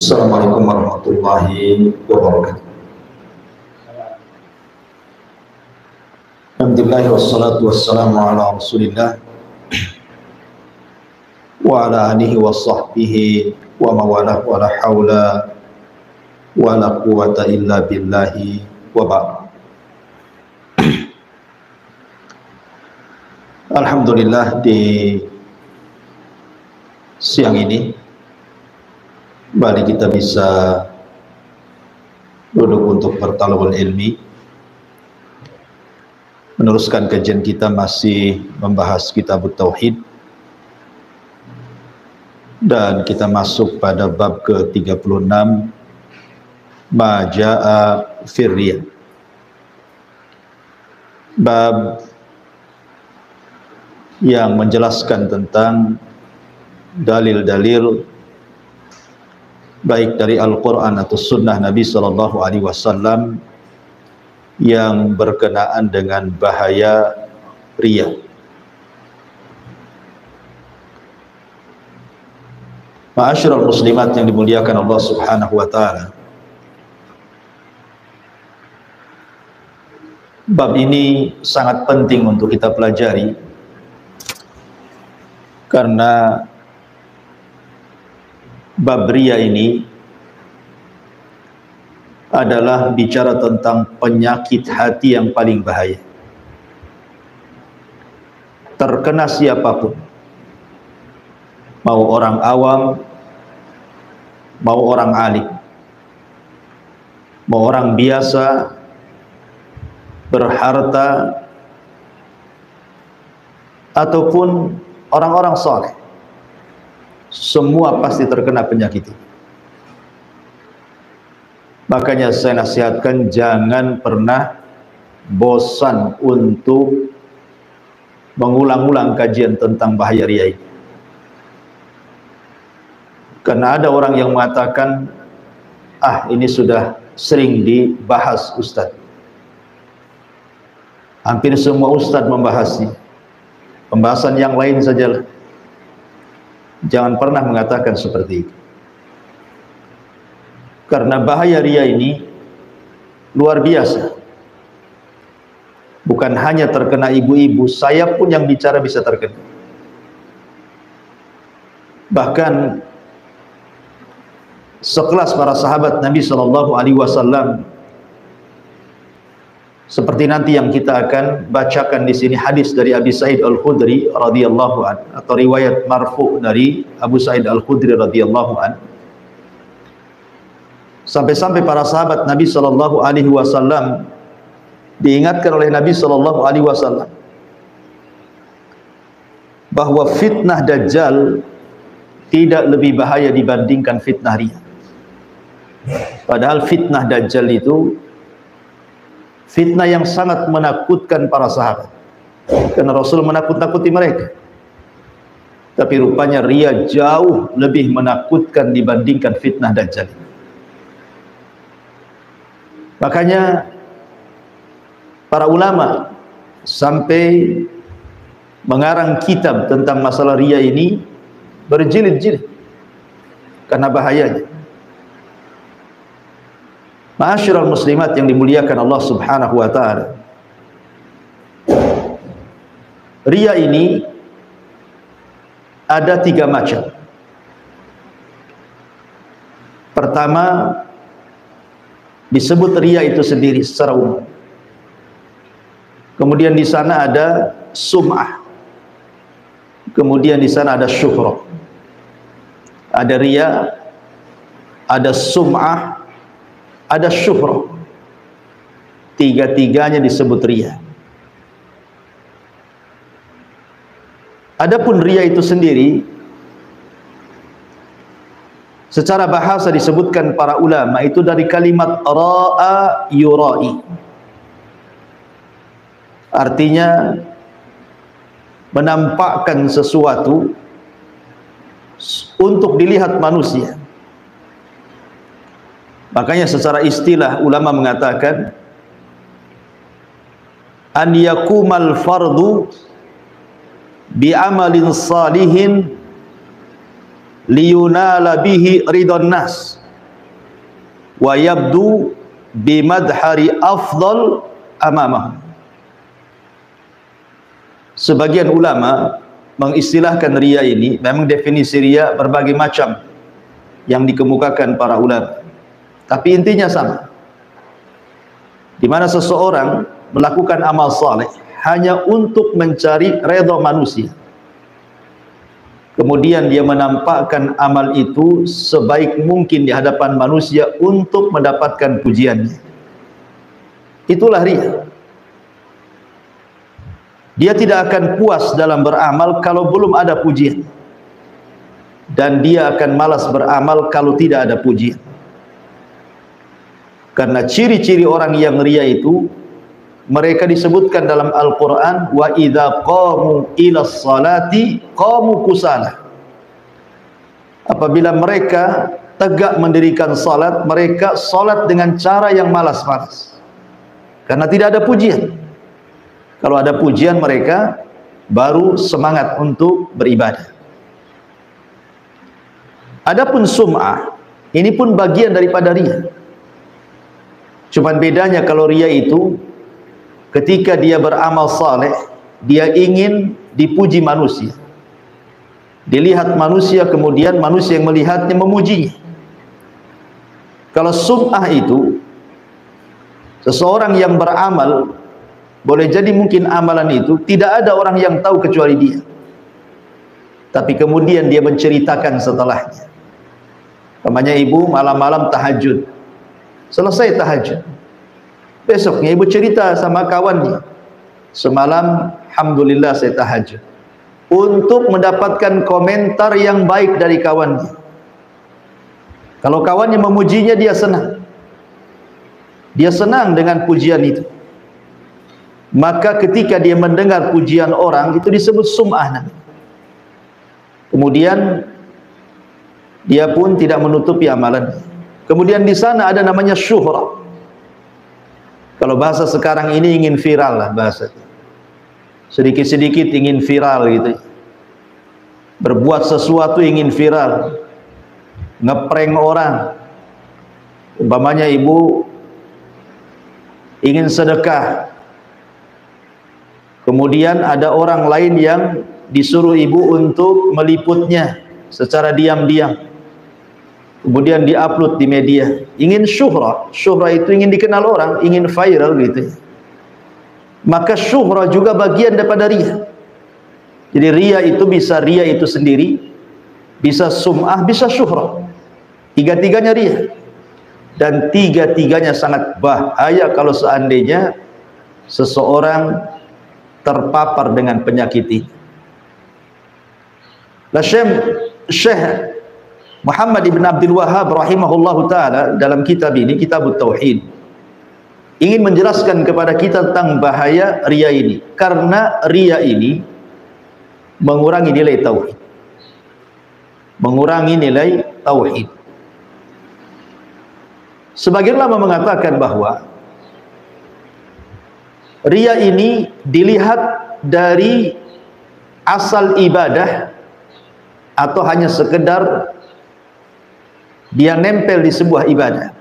Assalamualaikum warahmatullahi wabarakatuh. Alhamdulillah wassalatu wassalamu ala Rasulillah wa ala alihi wa sahbihi wa mawalah wa la hawla wa la quwata illa billahi wa ba'd. Alhamdulillah, di siang ini kembali kita bisa duduk untuk bertalawul ilmi, meneruskan kajian kita masih membahas kitab Tauhid, dan kita masuk pada bab ke-36, Ma Ja'a fir Riya. Bab yang menjelaskan tentang dalil-dalil baik dari Al-Quran atau Sunnah Nabi SAW yang berkenaan dengan bahaya riya. Ma'asyiral muslimat yang dimuliakan Allah Subhanahu wa ta'ala, bab ini sangat penting untuk kita pelajari, karena bab riya ini adalah bicara tentang penyakit hati yang paling bahaya. Terkena siapapun, mau orang awam, mau orang alim, mau orang biasa, berharta, ataupun orang-orang saleh, semua pasti terkena penyakit ini. Makanya saya nasihatkan, jangan pernah bosan untuk mengulang-ulang kajian tentang bahaya riya ini. Karena ada orang yang mengatakan, ini sudah sering dibahas Ustadz, hampir semua Ustadz membahasnya, pembahasan yang lain sajalah. Jangan pernah mengatakan seperti itu, karena bahaya riya ini luar biasa. Bukan hanya terkena ibu-ibu, saya pun yang bicara bisa terkena. Bahkan sekelas para sahabat Nabi SAW, seperti nanti yang kita akan bacakan di sini, hadis dari Abi Sa'id Al-Khudri radhiyallahu an, atau riwayat marfu dari Abu Sa'id Al-Khudri radhiyallahu an, sampai-sampai para sahabat Nabi SAW diingatkan oleh Nabi SAW bahwa fitnah Dajjal tidak lebih bahaya dibandingkan fitnah riya. Padahal fitnah Dajjal itu fitnah yang sangat menakutkan para sahabat, karena Rasul menakut-nakuti mereka. Tapi rupanya riya jauh lebih menakutkan dibandingkan fitnah Dajjal. Makanya para ulama sampai mengarang kitab tentang masalah riya ini berjilid-jilid karena bahayanya. Ma'asyiral muslimat yang dimuliakan Allah Subhanahu wa ta'ala, riya ini ada 3 macam. Pertama, disebut riya itu sendiri secara umum. Kemudian di sana ada sum'ah. Kemudian di sana ada syuhrah. Ada riya, ada sum'ah, ada syuhrah. Tiga-tiganya disebut riya. Adapun riya itu sendiri, secara bahasa disebutkan para ulama itu dari kalimat ra'a yura'i. Artinya menampakkan sesuatu untuk dilihat manusia. Makanya secara istilah ulama mengatakan an yakumal fardu bi amalin salihin liyunala bihi ridon nas. wa yabdu bimadhari afdal amamah. Sebagian ulama mengistilahkan riya ini, memang definisi riya berbagai macam yang dikemukakan para ulama, tapi intinya sama, di mana seseorang melakukan amal saleh hanya untuk mencari redha manusia, kemudian dia menampakkan amal itu sebaik mungkin di hadapan manusia untuk mendapatkan pujiannya. Itulah riya. Dia tidak akan puas dalam beramal kalau belum ada pujian, dan dia akan malas beramal kalau tidak ada pujian. Karena ciri-ciri orang yang riya itu, mereka disebutkan dalam Al-Quran, wa idza qamu ila salati qamu kusala. Apabila mereka tegak mendirikan salat, mereka salat dengan cara yang malas-malas, karena tidak ada pujian. Kalau ada pujian, mereka baru semangat untuk beribadah. Adapun sum'ah, ini pun bagian daripada riya. Cuman bedanya kalau riya itu, ketika dia beramal saleh, dia ingin dipuji manusia, dilihat manusia, kemudian manusia yang melihatnya memujinya. Kalau sum'ah itu, seseorang yang beramal, boleh jadi mungkin amalan itu tidak ada orang yang tahu kecuali dia, tapi kemudian dia menceritakan setelahnya. Namanya ibu malam-malam tahajud, selesai tahajud, besoknya ibu cerita sama kawannya, semalam alhamdulillah saya tahajud, untuk mendapatkan komentar yang baik dari kawannya. Kalau kawannya memujinya, dia senang, dia senang dengan pujian itu. Maka ketika dia mendengar pujian orang, itu disebut sum'ah. Kemudian dia pun tidak menutupi amalan. Kemudian di sana ada namanya syuhrah. Kalau bahasa sekarang ini ingin viral lah bahasa. Sedikit-sedikit ingin viral gitu. Berbuat sesuatu ingin viral. Ngeprank orang. Umpamanya ibu ingin sedekah, kemudian ada orang lain yang disuruh ibu untuk meliputnya secara diam-diam, kemudian diupload di media. Ingin syuhrah. Syuhrah itu ingin dikenal orang, ingin viral gitu. Maka syuhrah juga bagian daripada riya. Jadi riya itu bisa riya itu sendiri, bisa sum'ah, bisa syuhrah. Tiga-tiganya riya. Dan tiga-tiganya sangat bahaya kalau seandainya seseorang terpapar dengan penyakit ini. Syekh Muhammad ibn Abdul Wahhab rahimahullahu ta'ala dalam kitab ini, Kitabut Tauhid, ingin menjelaskan kepada kita tentang bahaya riya ini. Karena riya ini mengurangi nilai tauhid, mengurangi nilai tauhid. Sebagian ulama mengatakan bahwa riya ini dilihat dari asal ibadah atau hanya sekedar dia nempel di sebuah ibadah.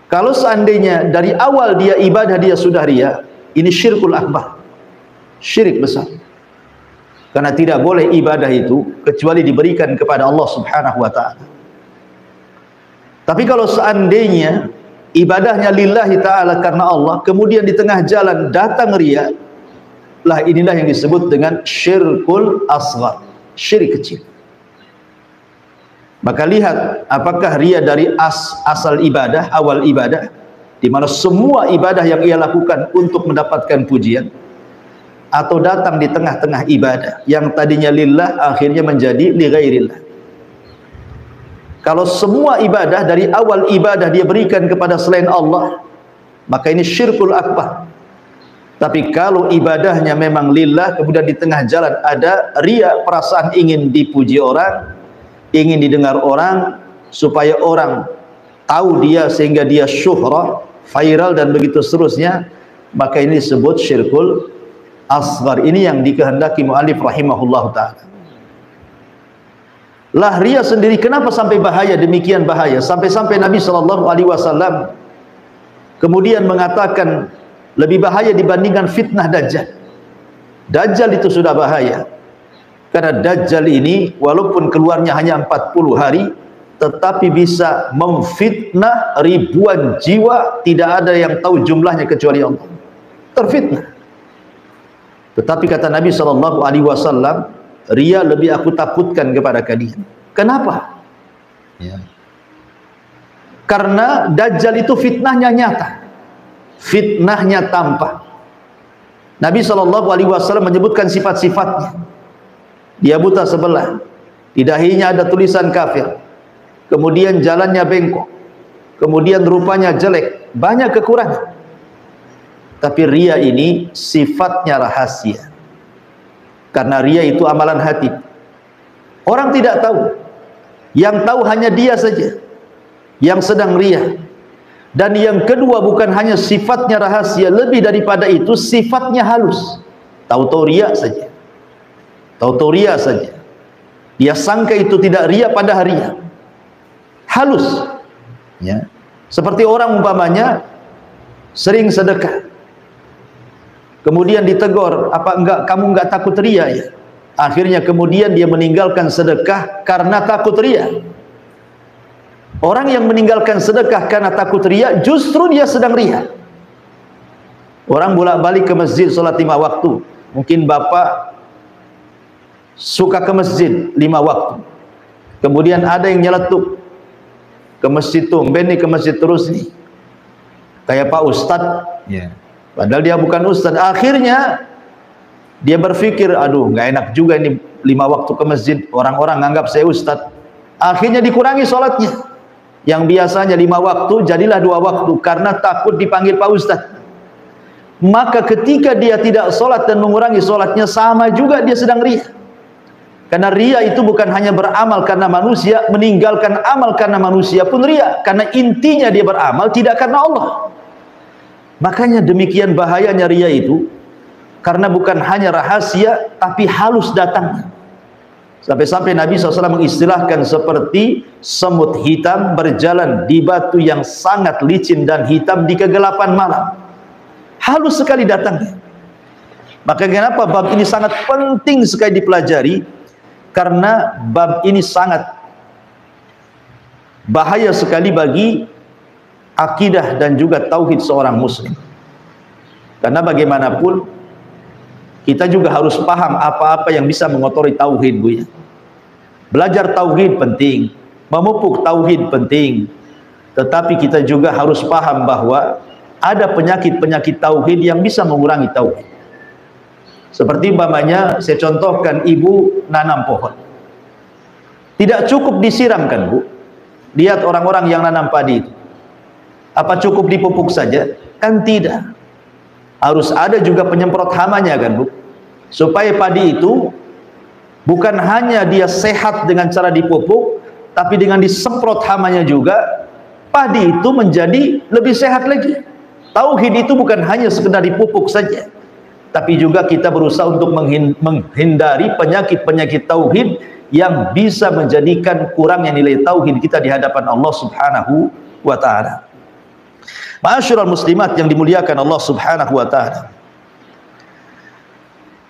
Kalau seandainya dari awal dia ibadah dia sudah riya, ini syirkul akbar, syirik besar. Karena tidak boleh ibadah itu kecuali diberikan kepada Allah Subhanahu wa ta'ala. Tapi kalau seandainya ibadahnya lillahi ta'ala karena Allah, kemudian di tengah jalan datang riya, lah inilah yang disebut dengan syirkul asghar, syirik kecil. Maka lihat apakah riya dari asal ibadah, awal ibadah, di mana semua ibadah yang ia lakukan untuk mendapatkan pujian, atau datang di tengah-tengah ibadah yang tadinya lillah akhirnya menjadi li ghairillah. Kalau semua ibadah dari awal ibadah dia berikan kepada selain Allah, maka ini syirkul akbar. Tapi kalau ibadahnya memang lillah, kemudian di tengah jalan ada riya, perasaan ingin dipuji orang, ingin didengar orang, supaya orang tahu dia sehingga dia syuhrah, viral dan begitu seterusnya, maka ini disebut syirkul asghar. Ini yang dikehendaki mu'allif rahimahullah ta'ala. Lah ria sendiri kenapa sampai bahaya, demikian bahaya, sampai-sampai Nabi SAW kemudian mengatakan lebih bahaya dibandingkan fitnah Dajjal. Dajjal itu sudah bahaya, karena Dajjal ini walaupun keluarnya hanya 40 hari, tetapi bisa memfitnah ribuan jiwa, tidak ada yang tahu jumlahnya kecuali Allah. Terfitnah. Tetapi kata Nabi SAW, ria lebih aku takutkan kepada kalian. Kenapa? Ya. Karena Dajjal itu fitnahnya nyata, fitnahnya tampak. Nabi SAW menyebutkan sifat-sifatnya. Dia buta sebelah, di dahinya ada tulisan kafir, kemudian jalannya bengkok, kemudian rupanya jelek, banyak kekurangan. Tapi ria ini sifatnya rahasia, karena ria itu amalan hati. Orang tidak tahu, yang tahu hanya dia saja yang sedang ria. Dan yang kedua, bukan hanya sifatnya rahasia, lebih daripada itu sifatnya halus. Tahu-tahu ria saja, tahu-tahu ria saja. Dia sangka itu tidak ria pada harinya, halus ya. Seperti orang umpamanya sering sedekah, kemudian ditegur, apa enggak, kamu enggak takut ria ya? Akhirnya kemudian dia meninggalkan sedekah karena takut ria. Orang yang meninggalkan sedekah karena takut ria, justru dia sedang ria. Orang bolak-balik ke masjid sholat 5 waktu. Mungkin bapak suka ke masjid 5 waktu, kemudian ada yang nyeletuk ke masjid tuh, nih ke masjid terus nih, kayak Pak Ustadz, padahal dia bukan Ustadz. Akhirnya dia berpikir, aduh nggak enak juga ini 5 waktu ke masjid, orang-orang nganggap saya Ustadz. Akhirnya dikurangi sholatnya, yang biasanya 5 waktu jadilah 2 waktu, karena takut dipanggil Pak Ustadz. Maka ketika dia tidak sholat dan mengurangi sholatnya, sama juga dia sedang ria. Karena ria itu bukan hanya beramal karena manusia, meninggalkan amal karena manusia pun ria, karena intinya dia beramal tidak karena Allah. Makanya demikian bahayanya ria itu, karena bukan hanya rahasia tapi halus datangnya. Sampai-sampai Nabi SAW mengistilahkan seperti semut hitam berjalan di batu yang sangat licin dan hitam di kegelapan malam. Halus sekali datangnya. Maka kenapa bab ini sangat penting sekali dipelajari? Karena bab ini sangat bahaya sekali bagi akidah dan juga tauhid seorang muslim. Karena bagaimanapun kita juga harus paham apa-apa yang bisa mengotori tauhid, Bu ya. Belajar tauhid penting, memupuk tauhid penting, tetapi kita juga harus paham bahwa ada penyakit-penyakit tauhid yang bisa mengurangi tauhid. Seperti umpamanya, saya contohkan, ibu nanam pohon, tidak cukup disiramkan, Bu. Lihat orang-orang yang nanam padi itu, apa cukup dipupuk saja? Kan tidak. Harus ada juga penyemprot hamanya kan, Bu, supaya padi itu bukan hanya dia sehat dengan cara dipupuk, tapi dengan disemprot hamanya juga, padi itu menjadi lebih sehat lagi. Tauhid itu bukan hanya sekedar dipupuk saja, tapi juga kita berusaha untuk menghindari penyakit-penyakit tauhid yang bisa menjadikan kurangnya nilai tauhid kita di hadapan Allah Subhanahu wa ta'ala. Ma'asyiral muslimat yang dimuliakan Allah Subhanahu wa ta'ala.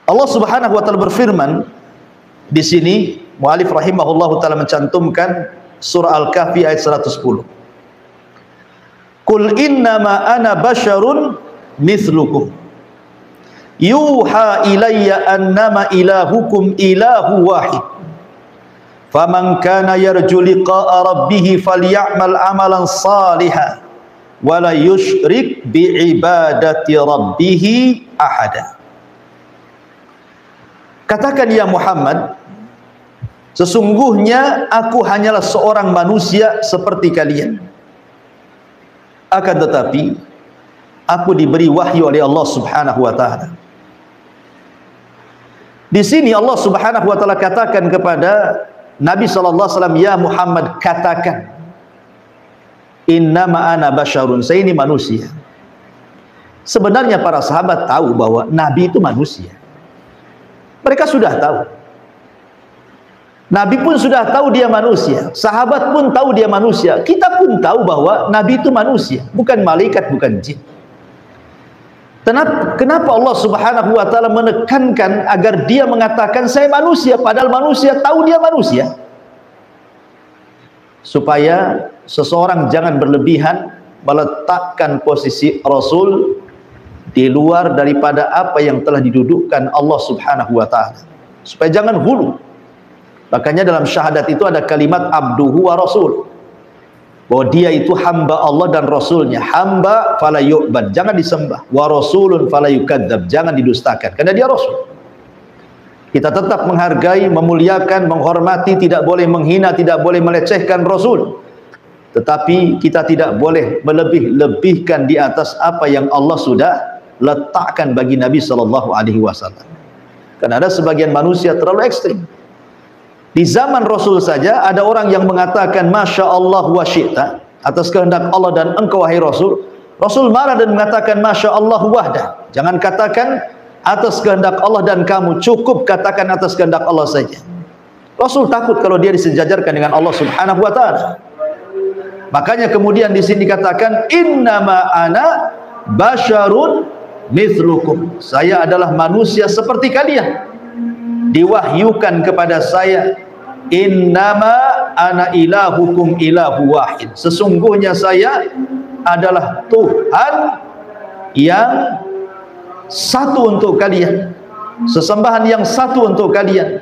Allah Subhanahu wa ta'ala berfirman di sini, mu'alif rahimahullahu ta'ala mencantumkan surah Al-Kahfi ayat 110. Qul innama ana basyarun mithlukum yuha ilayya annama ilahukum ilahu wahid faman kana yarju liqa'a rabbih falyamal amalan salihan wala yusyrik bi'ibadati rabbih ahada. Katakan ya Muhammad, sesungguhnya aku hanyalah seorang manusia seperti kalian, akan tetapi aku diberi wahyu oleh Allah Subhanahu wa ta'ala. Di sini Allah Subhanahu wa ta'ala katakan kepada Nabi SAW, ya Muhammad, katakan, innama ana basyarun, saya ini manusia. Sebenarnya para sahabat tahu bahwa Nabi itu manusia. Mereka sudah tahu. Nabi pun sudah tahu dia manusia, sahabat pun tahu dia manusia, kita pun tahu bahwa Nabi itu manusia, bukan malaikat, bukan jin. Kenapa Allah Subhanahu wa taala menekankan agar dia mengatakan saya manusia, padahal manusia tahu dia manusia? Supaya seseorang jangan berlebihan meletakkan posisi Rasul di luar daripada apa yang telah didudukkan Allah Subhanahu wa taala. Supaya jangan hulu. Makanya dalam syahadat itu ada kalimat abduhu wa rasul, bahwa dia itu hamba Allah dan Rasulnya. Hamba fala yu'bad, jangan disembah. Wa rasulun fala yukadzab, jangan didustakan, karena dia Rasul. Kita tetap menghargai, memuliakan, menghormati, tidak boleh menghina, tidak boleh melecehkan Rasul. Tetapi kita tidak boleh melebih-lebihkan di atas apa yang Allah sudah letakkan bagi Nabi SAW. Karena ada sebagian manusia terlalu ekstrim. Di zaman Rasul saja ada orang yang mengatakan Masya Allah wa syi'ta, atas kehendak Allah dan engkau wahai Rasul. Rasul marah dan mengatakan Masya Allah wahda, jangan katakan atas kehendak Allah dan kamu, cukup katakan atas kehendak Allah saja. Rasul takut kalau dia disejajarkan dengan Allah Subhanahu wa taala. Makanya kemudian di sini dikatakan innama ana basyarun mithlukum, saya adalah manusia seperti kalian, diwahyukan kepada saya. Innama ana ilahukum ilahu wahid, sesungguhnya saya adalah Tuhan yang satu untuk kalian, sesembahan yang satu untuk kalian.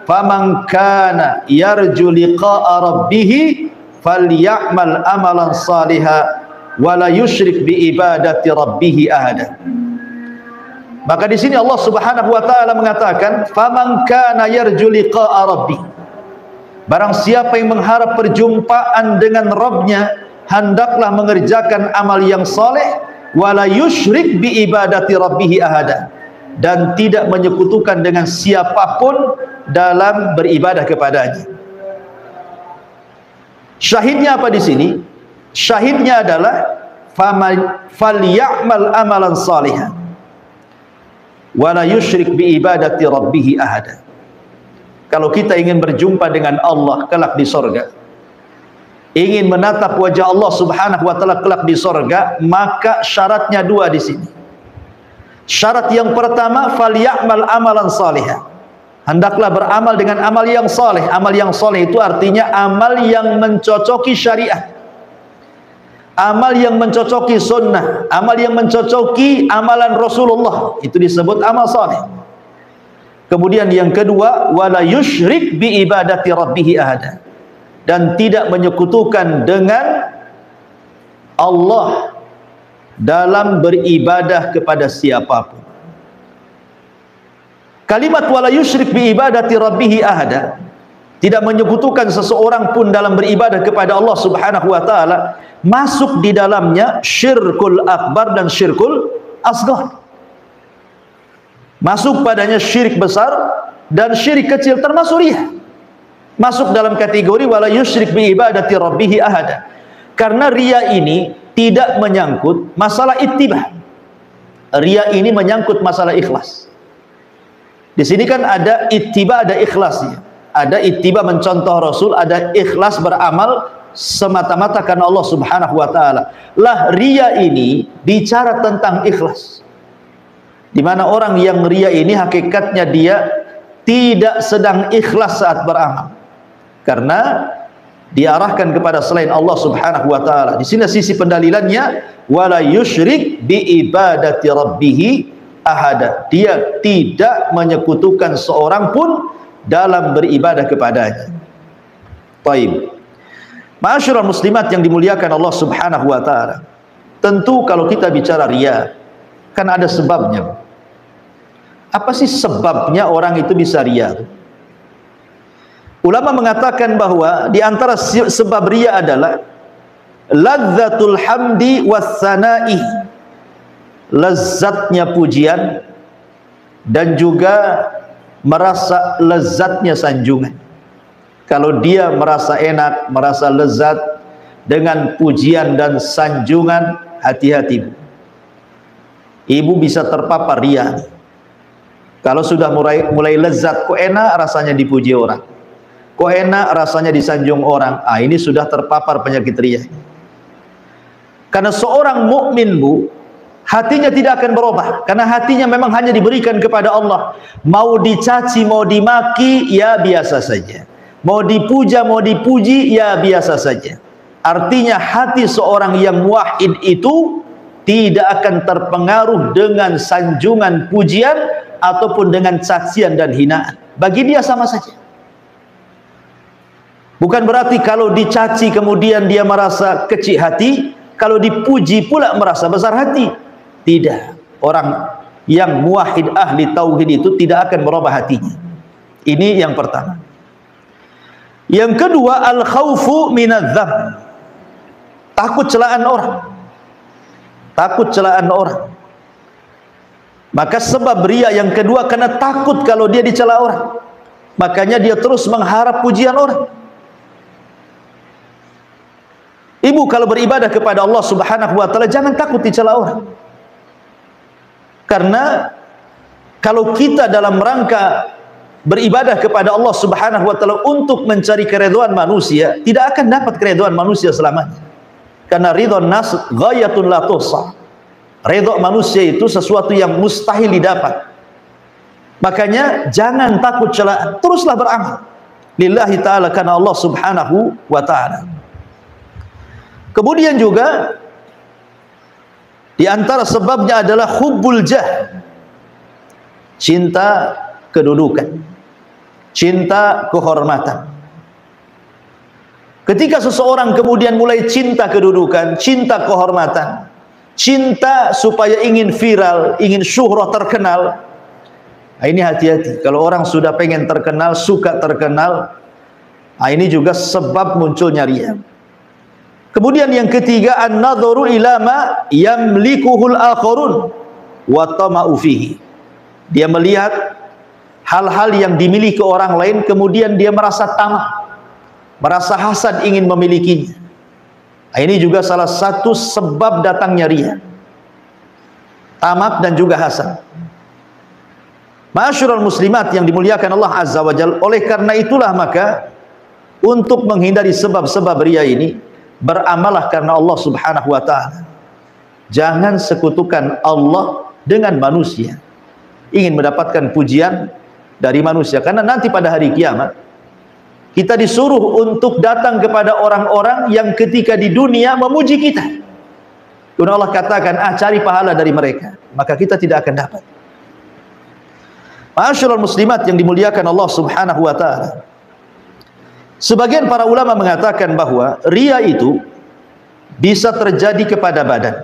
Faman kana yarju liqa'a rabbih falyamal amalan salihan wa la yusyrik bi ibadati rabbih ahada. Maka di sini Allah Subhanahu wa taala mengatakan faman kana yarju liqa'a rabbih, barang siapa yang mengharap perjumpaan dengan Rabbnya, hendaklah mengerjakan amal yang saleh, wala yusyrik bi ibadati rabbih ahada, dan tidak menyekutukan dengan siapapun dalam beribadah kepadanya. Syahidnya apa di sini? Syahidnya adalah falyamal amalan salihan wala yusyrik bi ibadati rabbih ahada. Kalau kita ingin berjumpa dengan Allah kelak di sorga, ingin menatap wajah Allah Subhanahu wa taala kelak di sorga, maka syaratnya dua di sini. Syarat yang pertama, falyamal amalan salihah, hendaklah beramal dengan amal yang saleh. Amal yang saleh itu artinya amal yang mencocoki syariat, amal yang mencocoki sunnah, amal yang mencocoki amalan Rasulullah, itu disebut amal saleh. Kemudian yang kedua, wala yusyrik bi ibadati rabbih ahada, dan tidak menyekutukan dengan Allah dalam beribadah kepada siapapun. Kalimat wala yusyrik bi ibadati rabbih ahada, tidak menyekutukan seseorang pun dalam beribadah kepada Allah Subhanahu wa taala, masuk di dalamnya syirkul akbar dan syirkul asghar. Masuk padanya syirik besar dan syirik kecil, termasuk riya. Masuk dalam kategori wala yusyrik bi ibadati rabbih ahada. Karena riya ini tidak menyangkut masalah ittiba. Riya ini menyangkut masalah ikhlas. Di sini kan ada ittiba, ada ikhlasnya. Ada ittiba mencontoh Rasul, ada ikhlas beramal semata-mata karena Allah Subhanahu wa taala. Lah riya ini bicara tentang ikhlas. Di mana orang yang riya ini hakikatnya dia tidak sedang ikhlas saat beramal, karena diarahkan kepada selain Allah Subhanahu wa taala. Di sini sisi pendalilannya wala yusyrik bi ibadati rabbih ahada, dia tidak menyekutukan seorang pun dalam beribadah kepadanya. Baik. Ma'asyiral muslimat yang dimuliakan Allah Subhanahu wa taala. Tentu kalau kita bicara riya, kan ada sebabnya. Apa sih sebabnya orang itu bisa riya? Ulama mengatakan bahwa di antara sebab riya adalah ladzatul hamdi wassana'i, lezatnya pujian dan juga merasa lezatnya sanjungan. Kalau dia merasa enak, merasa lezat dengan pujian dan sanjungan, hati-hati. Ibu bisa terpapar riya. Kalau sudah mulai lezat, kok enak rasanya dipuji orang. kok enak rasanya disanjung orang. Ini sudah terpapar penyakit riya. Karena seorang mukmin, Bu, hatinya tidak akan berubah, karena hatinya memang hanya diberikan kepada Allah. Mau dicaci, mau dimaki, ya biasa saja. Mau dipuja, mau dipuji, ya biasa saja. Artinya hati seorang yang muwahhid itu tidak akan terpengaruh dengan sanjungan pujian ataupun dengan cacian dan hinaan. Bagi dia sama saja. Bukan berarti kalau dicaci kemudian dia merasa kecil hati, kalau dipuji pula merasa besar hati. Tidak. Orang yang muwahhid ahli tauhid itu tidak akan berubah hatinya. Ini yang pertama. Yang kedua, al-khaufu minadz-dzam. Takut celaan orang. Takut celaan orang. Maka sebab riya yang kedua karena takut kalau dia dicela orang. Makanya dia terus mengharap pujian orang. Ibu kalau beribadah kepada Allah Subhanahu wa taala jangan takut dicela orang. Karena kalau kita dalam rangka beribadah kepada Allah Subhanahu wa taala untuk mencari keridhaan manusia, tidak akan dapat keridhaan manusia selamanya. Karena ridhon nas ghayatun la tuhsa. Ridha manusia itu sesuatu yang mustahil didapat. Makanya jangan takut celaan, teruslah beramal lillahi taala karena Allah Subhanahu wa taala. Kemudian juga di antara sebabnya adalah hubbul jah, cinta kedudukan, cinta kehormatan. Ketika seseorang kemudian mulai cinta kedudukan, cinta kehormatan, cinta supaya ingin viral, ingin syuhrah, terkenal, ini hati-hati. Kalau orang sudah pengen terkenal, suka terkenal, ini juga sebab munculnya riya. Kemudian yang ketiga, an-nadharu ila ma yamlikuhul akharun wa tama'u fihi. Dia melihat hal-hal yang dimiliki orang lain, kemudian dia merasa tamak, merasa hasad ingin memilikinya. Ini juga salah satu sebab datangnya riya. Tamak dan juga hasad. Ma'asyiral muslimat yang dimuliakan Allah Azza wa Jalla, oleh karena itulah maka untuk menghindari sebab-sebab riya ini, beramalah karena Allah Subhanahu wa taala. Jangan sekutukan Allah dengan manusia. Ingin mendapatkan pujian dari manusia, karena nanti pada hari kiamat kita disuruh untuk datang kepada orang-orang yang ketika di dunia memuji kita. Kemudian Allah katakan, cari pahala dari mereka, maka kita tidak akan dapat. Ma'asyiral muslimat yang dimuliakan Allah Subhanahu wa taala. Sebagian para ulama mengatakan bahwa riya itu bisa terjadi kepada badan,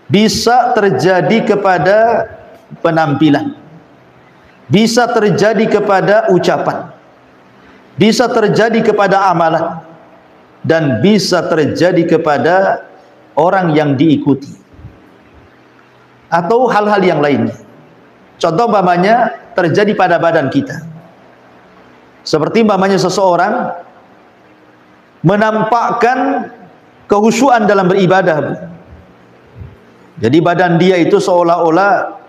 bisa terjadi kepada penampilan, bisa terjadi kepada ucapan, bisa terjadi kepada amalan, dan bisa terjadi kepada orang yang diikuti atau hal-hal yang lainnya. Contoh umpamanya terjadi pada badan kita. Seperti umpamanya seseorang menampakkan kehusyuan dalam beribadah. Jadi badan dia itu seolah-olah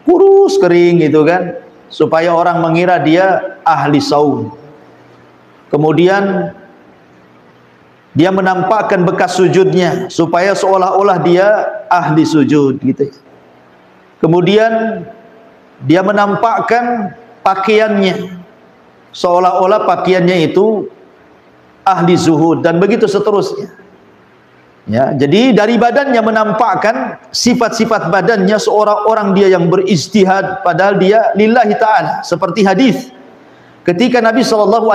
kurus kering gitu kan, supaya orang mengira dia ahli saum. Kemudian dia menampakkan bekas sujudnya supaya seolah-olah dia ahli sujud gitu. Kemudian dia menampakkan pakaiannya seolah-olah pakaiannya itu ahli zuhud, dan begitu seterusnya. Ya, jadi dari badannya menampakkan sifat-sifat badannya seorang orang dia yang berijtihad, padahal dia lillahi ta'ala. Seperti hadis ketika Nabi SAW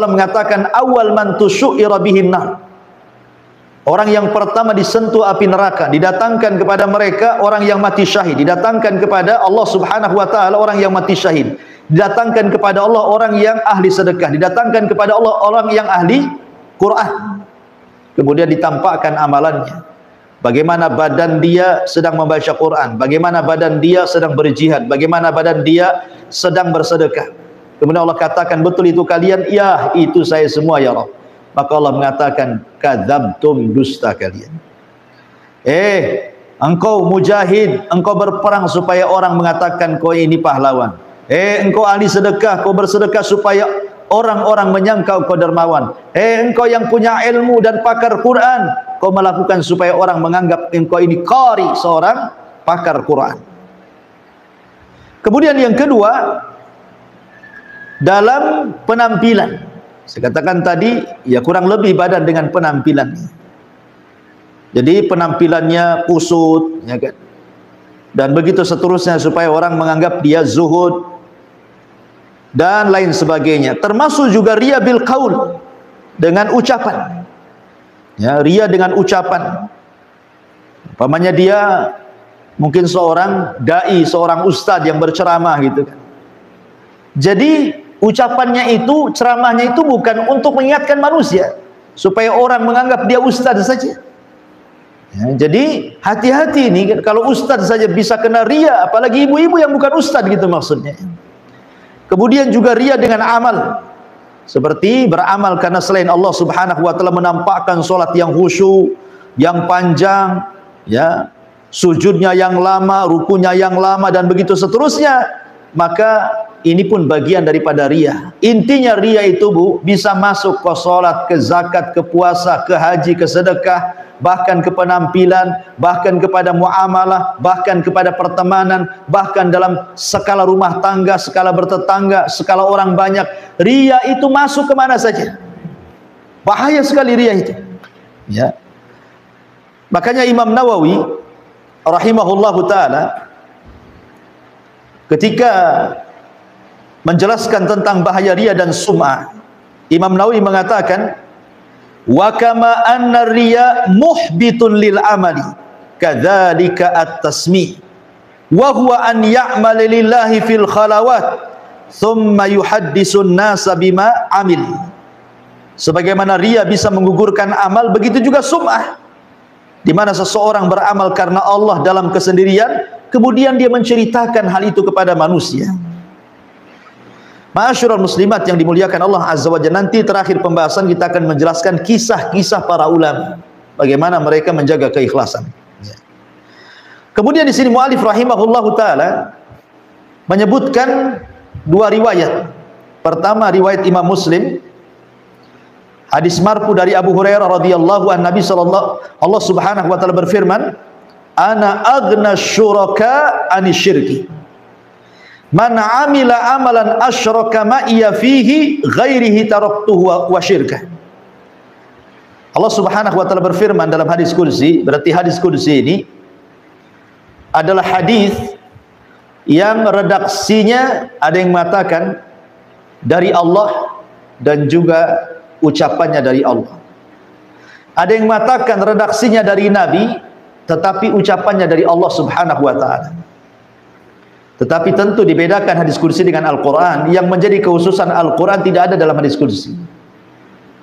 mengatakan, awal man tusyu'ira bihin nar, orang yang pertama disentuh api neraka, didatangkan kepada mereka orang yang mati syahid, didatangkan kepada Allah Subhanahu wa taala orang yang mati syahid, didatangkan kepada Allah orang yang ahli sedekah, didatangkan kepada Allah orang yang ahli Quran. Kemudian ditampakkan amalannya, bagaimana badan dia sedang membaca Quran, bagaimana badan dia sedang berjihad, bagaimana badan dia sedang bersedekah. Kemudian Allah katakan, betul itu kalian? Ya, itu saya semua ya Rabb. Maka Allah mengatakan, kadzabtum, dusta kalian. Engkau mujahid, engkau berperang supaya orang mengatakan kau ini pahlawan. Engkau ahli sedekah, kau bersedekah supaya orang-orang menyangka engkau dermawan. Engkau yang punya ilmu dan pakar Quran, kau melakukan supaya orang menganggap engkau ini qari, seorang pakar Quran. Kemudian yang kedua, dalam penampilan. Saya katakan tadi, ya kurang lebih badan dengan penampilan. Jadi penampilannya kusut, ya kan? Dan begitu seterusnya supaya orang menganggap dia zuhud dan lain sebagainya. Termasuk juga riya bil qaul, dengan ucapan. Ya, riya dengan ucapan. Umpamanya dia mungkin seorang dai, seorang ustadz yang berceramah gitu kan. Jadi ucapannya itu, ceramahnya itu bukan untuk mengingatkan manusia supaya orang menganggap dia ustadz saja. Ya, jadi hati-hati ini, kalau ustadz saja bisa kena riya, apalagi ibu-ibu yang bukan ustadz gitu maksudnya. Kemudian juga riya dengan amal, seperti beramal karena selain Allah Subhanahu wa taala menampakkan solat yang khusyuk, yang panjang, ya, sujudnya yang lama, rukunya yang lama dan begitu seterusnya, maka ini pun bagian daripada riya. Intinya riya itu, Bu, bisa masuk ke solat, ke zakat, ke puasa, ke haji, ke sedekah, bahkan ke penampilan, bahkan kepada muamalah, bahkan kepada pertemanan, bahkan dalam skala rumah tangga, skala bertetangga, skala orang banyak. Riya itu masuk kemana saja. Bahaya sekali riya itu. Ya. Makanya Imam Nawawi rahimahullahu ta'ala ketika menjelaskan tentang bahaya riya dan sum'ah, Imam Nawawi mengatakan, wa kama anna riya muhbitun lil amali kadzalika at-tasmi' wa huwa an ya'mala lillahi fil khalawat thumma yuhaddisun nasa bima amil. Sebagaimana riya bisa menggugurkan amal, begitu juga sum'ah, di mana seseorang beramal karena Allah dalam kesendirian, kemudian dia menceritakan hal itu kepada manusia. Ma'asyiral muslimat yang dimuliakan Allah Azza wa Jalla, nanti terakhir pembahasan kita akan menjelaskan kisah-kisah para ulama, bagaimana mereka menjaga keikhlasan. Ya. Kemudian di sini mu'alif rahimahullahu ta'ala menyebutkan dua riwayat. Pertama riwayat Imam Muslim, hadis marfu dari Abu Hurairah radhiyallahu anhu, Nabi sallallahu, Allah Subhanahu wa taala berfirman, ana aghna syuraka anisyirki man amila amalan asyraka ma'iya fihi ghairihi taraktuhu wa syirkah. Allah Subhanahu wa taala berfirman dalam hadis qudsi, berarti hadis qudsi ini adalah hadis yang redaksinya ada yang mengatakan dari Allah dan juga ucapannya dari Allah. Ada yang mengatakan redaksinya dari Nabi tetapi ucapannya dari Allah Subhanahu wa taala. Tetapi tentu dibedakan hadis qudsi dengan Al-Quran. Yang menjadi khususan Al-Quran tidak ada dalam hadis qudsi.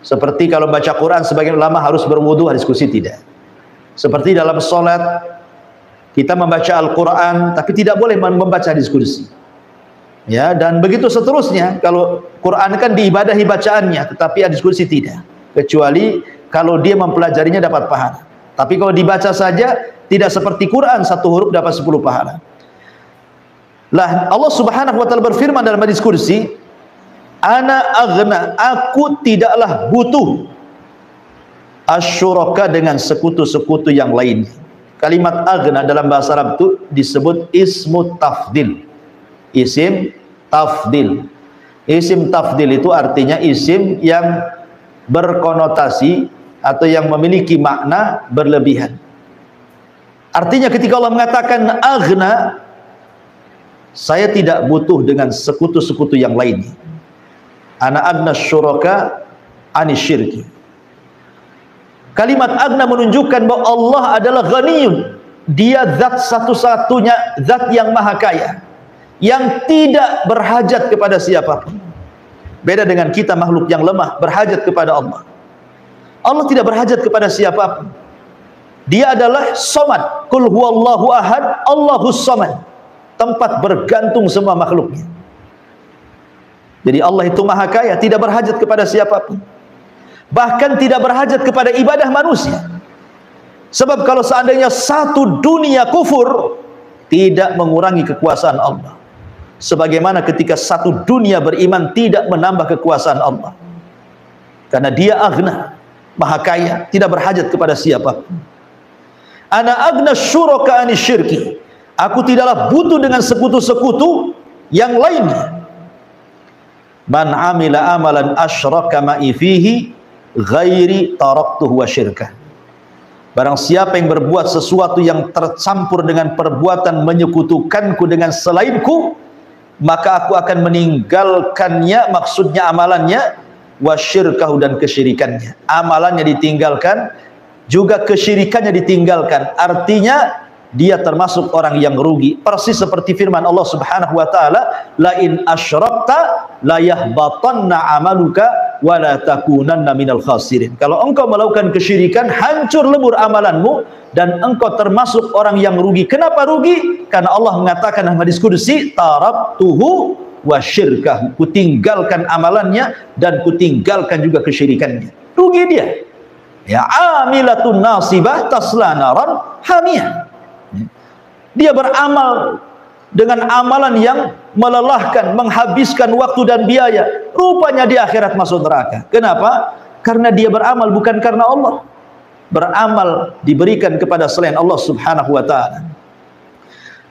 Seperti kalau baca Quran, sebagian ulama harus berwudu, hadis qudsi tidak. Seperti dalam sholat, kita membaca Al-Quran, tapi tidak boleh membaca hadis qudsi. Ya, dan begitu seterusnya. Kalau Quran kan diibadahi bacaannya, tetapi hadis qudsi tidak. Kecuali kalau dia mempelajarinya dapat pahala. Tapi kalau dibaca saja, tidak seperti Quran, satu huruf dapat 10 pahala. Lah Allah Subhanahu wa taala berfirman dalam hadis qudsi, ana aghna, aku tidaklah butuh asyuraka, dengan sekutu-sekutu yang lainnya. Kalimat aghna dalam bahasa Arab itu disebut ismu tafdil. Isim tafdil. Isim tafdil itu artinya isim yang berkonotasi atau yang memiliki makna berlebihan. Artinya ketika Allah mengatakan aghna, saya tidak butuh dengan sekutu-sekutu yang lainnya. Ana agna syuraka anisyirki. Kalimat agna menunjukkan bahwa Allah adalah ghaniyun. Dia zat satu-satunya, zat yang maha kaya, yang tidak berhajat kepada siapapun. Beda dengan kita makhluk yang lemah, berhajat kepada Allah. Allah tidak berhajat kepada siapapun. Dia adalah somad. Qul huwallahu ahad, Allahus samad. Tempat bergantung semua makhluknya. Jadi Allah itu maha kaya, tidak berhajat kepada siapapun. Bahkan tidak berhajat kepada ibadah manusia. Sebab kalau seandainya satu dunia kufur, tidak mengurangi kekuasaan Allah. sebagaimana ketika satu dunia beriman tidak menambah kekuasaan Allah, karena dia aghna, maha kaya, tidak berhajat kepada siapa. Ana aghna syuraka ani syirki, aku tidaklah butuh dengan sekutu-sekutu yang lainnya. Man amila amalan asyraka ma'i fihi ghairi taraktuhu wa syirkah. Barang siapa yang berbuat sesuatu yang tercampur dengan perbuatan menyekutukanku dengan selainku, maka aku akan meninggalkannya, maksudnya amalannya, wa syirkahu, dan kesyirikannya. Amalannya ditinggalkan, juga kesyirikannya ditinggalkan. Artinya dia termasuk orang yang rugi. Persis seperti firman Allah Subhanahu wa taala, la in asyrakta la yahbatanna amaluka wa la takunanna minal khasirin. Kalau engkau melakukan kesyirikan, hancur lebur amalanmu dan engkau termasuk orang yang rugi. Kenapa rugi? Karena Allah mengatakan dalam hadis qudsi, taraktuhu wa syirkahu, kutinggalkan amalannya dan kutinggalkan juga kesyirikannya. Rugi dia. Ya, amilatun nasibah tasla naran hamiyah. Dia beramal dengan amalan yang melelahkan, menghabiskan waktu dan biaya. Rupanya di akhirat masuk neraka. Kenapa? Karena dia beramal bukan karena Allah. Beramal diberikan kepada selain Allah Subhanahu wa ta'ala.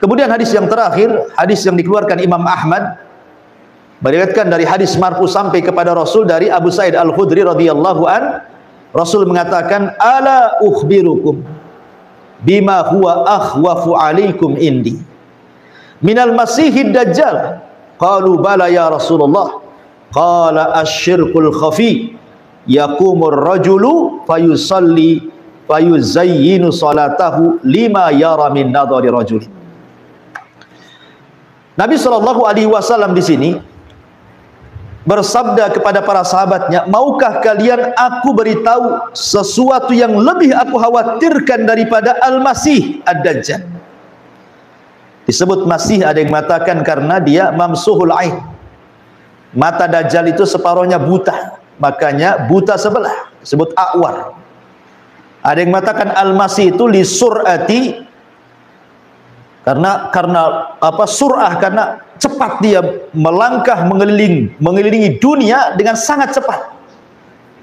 Kemudian hadis yang terakhir, hadis yang dikeluarkan Imam Ahmad, meriwayatkan dari hadis marfu sampai kepada Rasul dari Abu Sa'id Al-Khudri radhiyallahu an. Rasul mengatakan, ala ukhbirukum bima huwa akhwafu alaikum indi minal masihid dajjal. Qalu bala ya Rasulullah. Qala asyirkul khafi, yakumur rajulu fayusalli fayuzayyinu salatahu lima yara min nadhari rajul. Nabi SAW di sini bersabda kepada para sahabatnya, maukah kalian aku beritahu sesuatu yang lebih aku khawatirkan daripada Al-Masih Ad-Dajjal. Disebut Masih, ada yang mengatakan karena dia mamsuhul ain, mata Dajjal itu separuhnya buta, makanya buta sebelah, disebut a'war. Ada yang mengatakan Al-Masih itu li sur'ati, karena apa, sur'ah, karena cepat dia melangkah mengelilingi dunia dengan sangat cepat.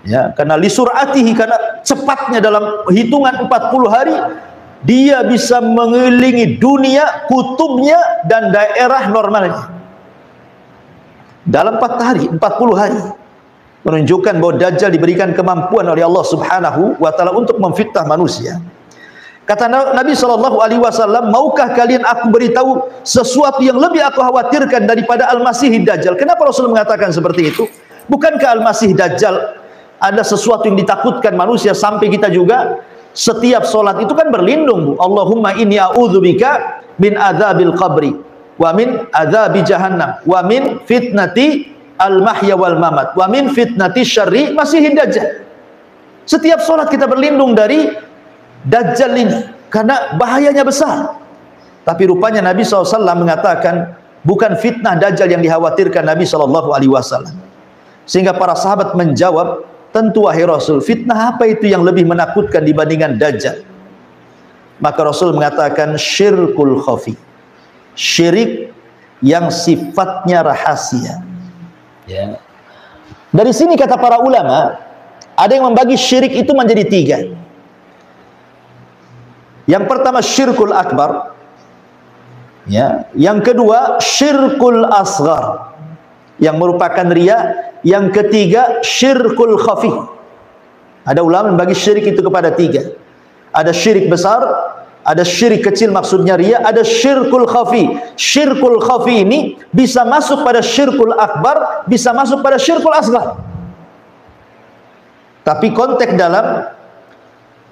Ya, karena li sur'atihi, karena cepatnya dalam hitungan 40 hari dia bisa mengelilingi dunia, kutubnya dan daerah normalnya dalam 4 hari, 40 hari. Menunjukkan bahwa Dajjal diberikan kemampuan oleh Allah Subhanahu wa ta'ala untuk memfitnah manusia. Kata Nabi SAW, maukah kalian aku beritahu sesuatu yang lebih aku khawatirkan daripada Al-Masih Dajjal? Kenapa Rasul mengatakan seperti itu? Bukankah Al-Masih Dajjal ada sesuatu yang ditakutkan manusia, sampai kita juga setiap solat itu kan berlindung, Bu. Allahumma inni a'udzubika min adzabil qabri wa min adzabi jahannam wa min fitnati al-mahya wal mamat wa min fitnati syarri Masih Dajjal. Setiap solat kita berlindung dari Dajjal ini, karena bahayanya besar. Tapi rupanya Nabi SAW mengatakan bukan fitnah Dajjal yang dikhawatirkan Nabi SAW. Sehingga para sahabat menjawab, tentu wahai Rasul, fitnah apa itu yang lebih menakutkan dibandingkan Dajjal? Maka Rasul mengatakan syirkul khafi, syirik yang sifatnya rahasia. Ya. Dari sini kata para ulama, ada yang membagi syirik itu menjadi 3. Yang pertama syirkul akbar, ya. Yang kedua syirkul asghar, yang merupakan riya. Yang ketiga syirkul khafi. Ada ulama membagi syirik itu kepada 3. Ada syirik besar, ada syirik kecil maksudnya riya, ada syirkul khafi. Syirkul khafi ini bisa masuk pada syirkul akbar, bisa masuk pada syirkul asghar. Tapi konteks dalam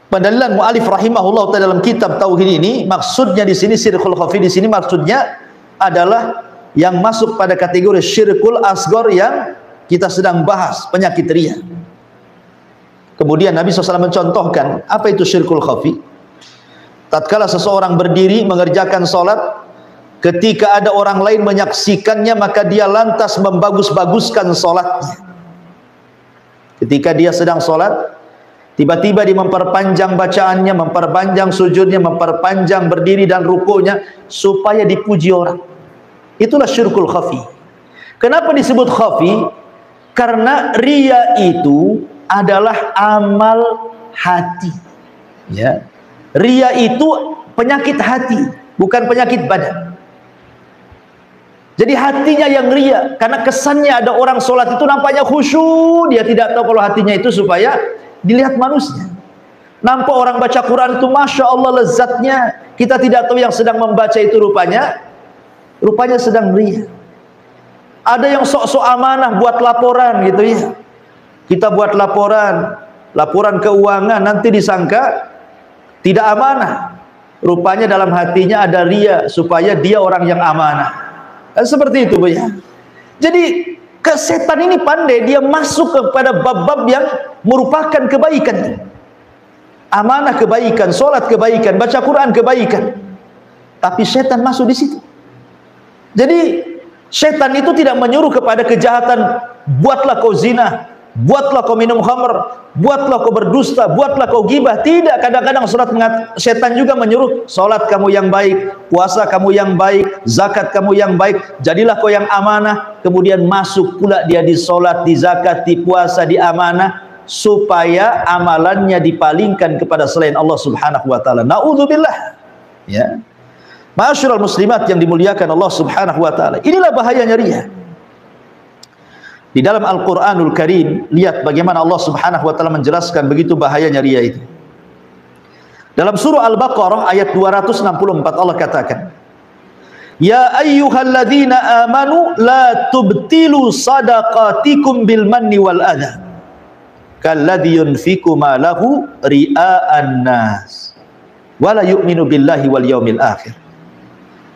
pendalilan mu'alif rahimahullah dalam kitab tauhid ini, maksudnya di sini syirkul khafi di sini maksudnya adalah yang masuk pada kategori syirkul asghar yang kita sedang bahas, penyakit riya. Kemudian Nabi SAW mencontohkan apa itu syirkul khafi. Tatkala seseorang berdiri mengerjakan salat, ketika ada orang lain menyaksikannya, maka dia lantas membagus-baguskan salatnya. Ketika dia sedang salat, tiba-tiba dia memperpanjang bacaannya, memperpanjang sujudnya, memperpanjang berdiri dan rukunya supaya dipuji orang. Itulah syirkul khafi. Kenapa disebut khafi? Karena riya itu adalah amal hati. Ya. Riya itu penyakit hati, bukan penyakit badan. Jadi hatinya yang riya, karena kesannya ada orang sholat itu nampaknya khusyuk, dia tidak tahu kalau hatinya itu supaya dilihat manusia. Nampak orang baca Quran itu Masya Allah lezatnya, kita tidak tahu yang sedang membaca itu rupanya sedang riya. Ada yang sok-sok amanah buat laporan gitu ya. Kita buat laporan keuangan, nanti disangka tidak amanah. Rupanya dalam hatinya ada riya supaya dia orang yang amanah. Seperti itu ya. Jadi setan ini pandai, dia masuk kepada bab-bab yang merupakan kebaikan. Amanah kebaikan, sholat kebaikan, baca Quran kebaikan. Tapi setan masuk di situ. Jadi setan itu tidak menyuruh kepada kejahatan, buatlah kau zina, buatlah kau minum khamr, buatlah kau berdusta, buatlah kau gibah. Tidak, kadang-kadang setan juga menyuruh salat kamu yang baik, puasa kamu yang baik, zakat kamu yang baik, jadilah kau yang amanah. Kemudian masuk pula dia di salat, di zakat, di puasa, di amanah, supaya amalannya dipalingkan kepada selain Allah Subhanahu wa taala. Naudzubillah. Ya. Ma'asyiral muslimat yang dimuliakan Allah Subhanahu wa taala. Inilah bahayanya riya. Di dalam Al-Qur'anul Karim, lihat bagaimana Allah Subhanahu wa taala menjelaskan begitu bahayanya riya itu. Dalam surah Al-Baqarah ayat 264 Allah katakan, "Ya ayyuhalladzina amanu la tubtilu sadaqatikum bil manni wal adha kalladzi yunfiqu malahu ria'an nas wa la yu'minu billahi wal yaumil akhir.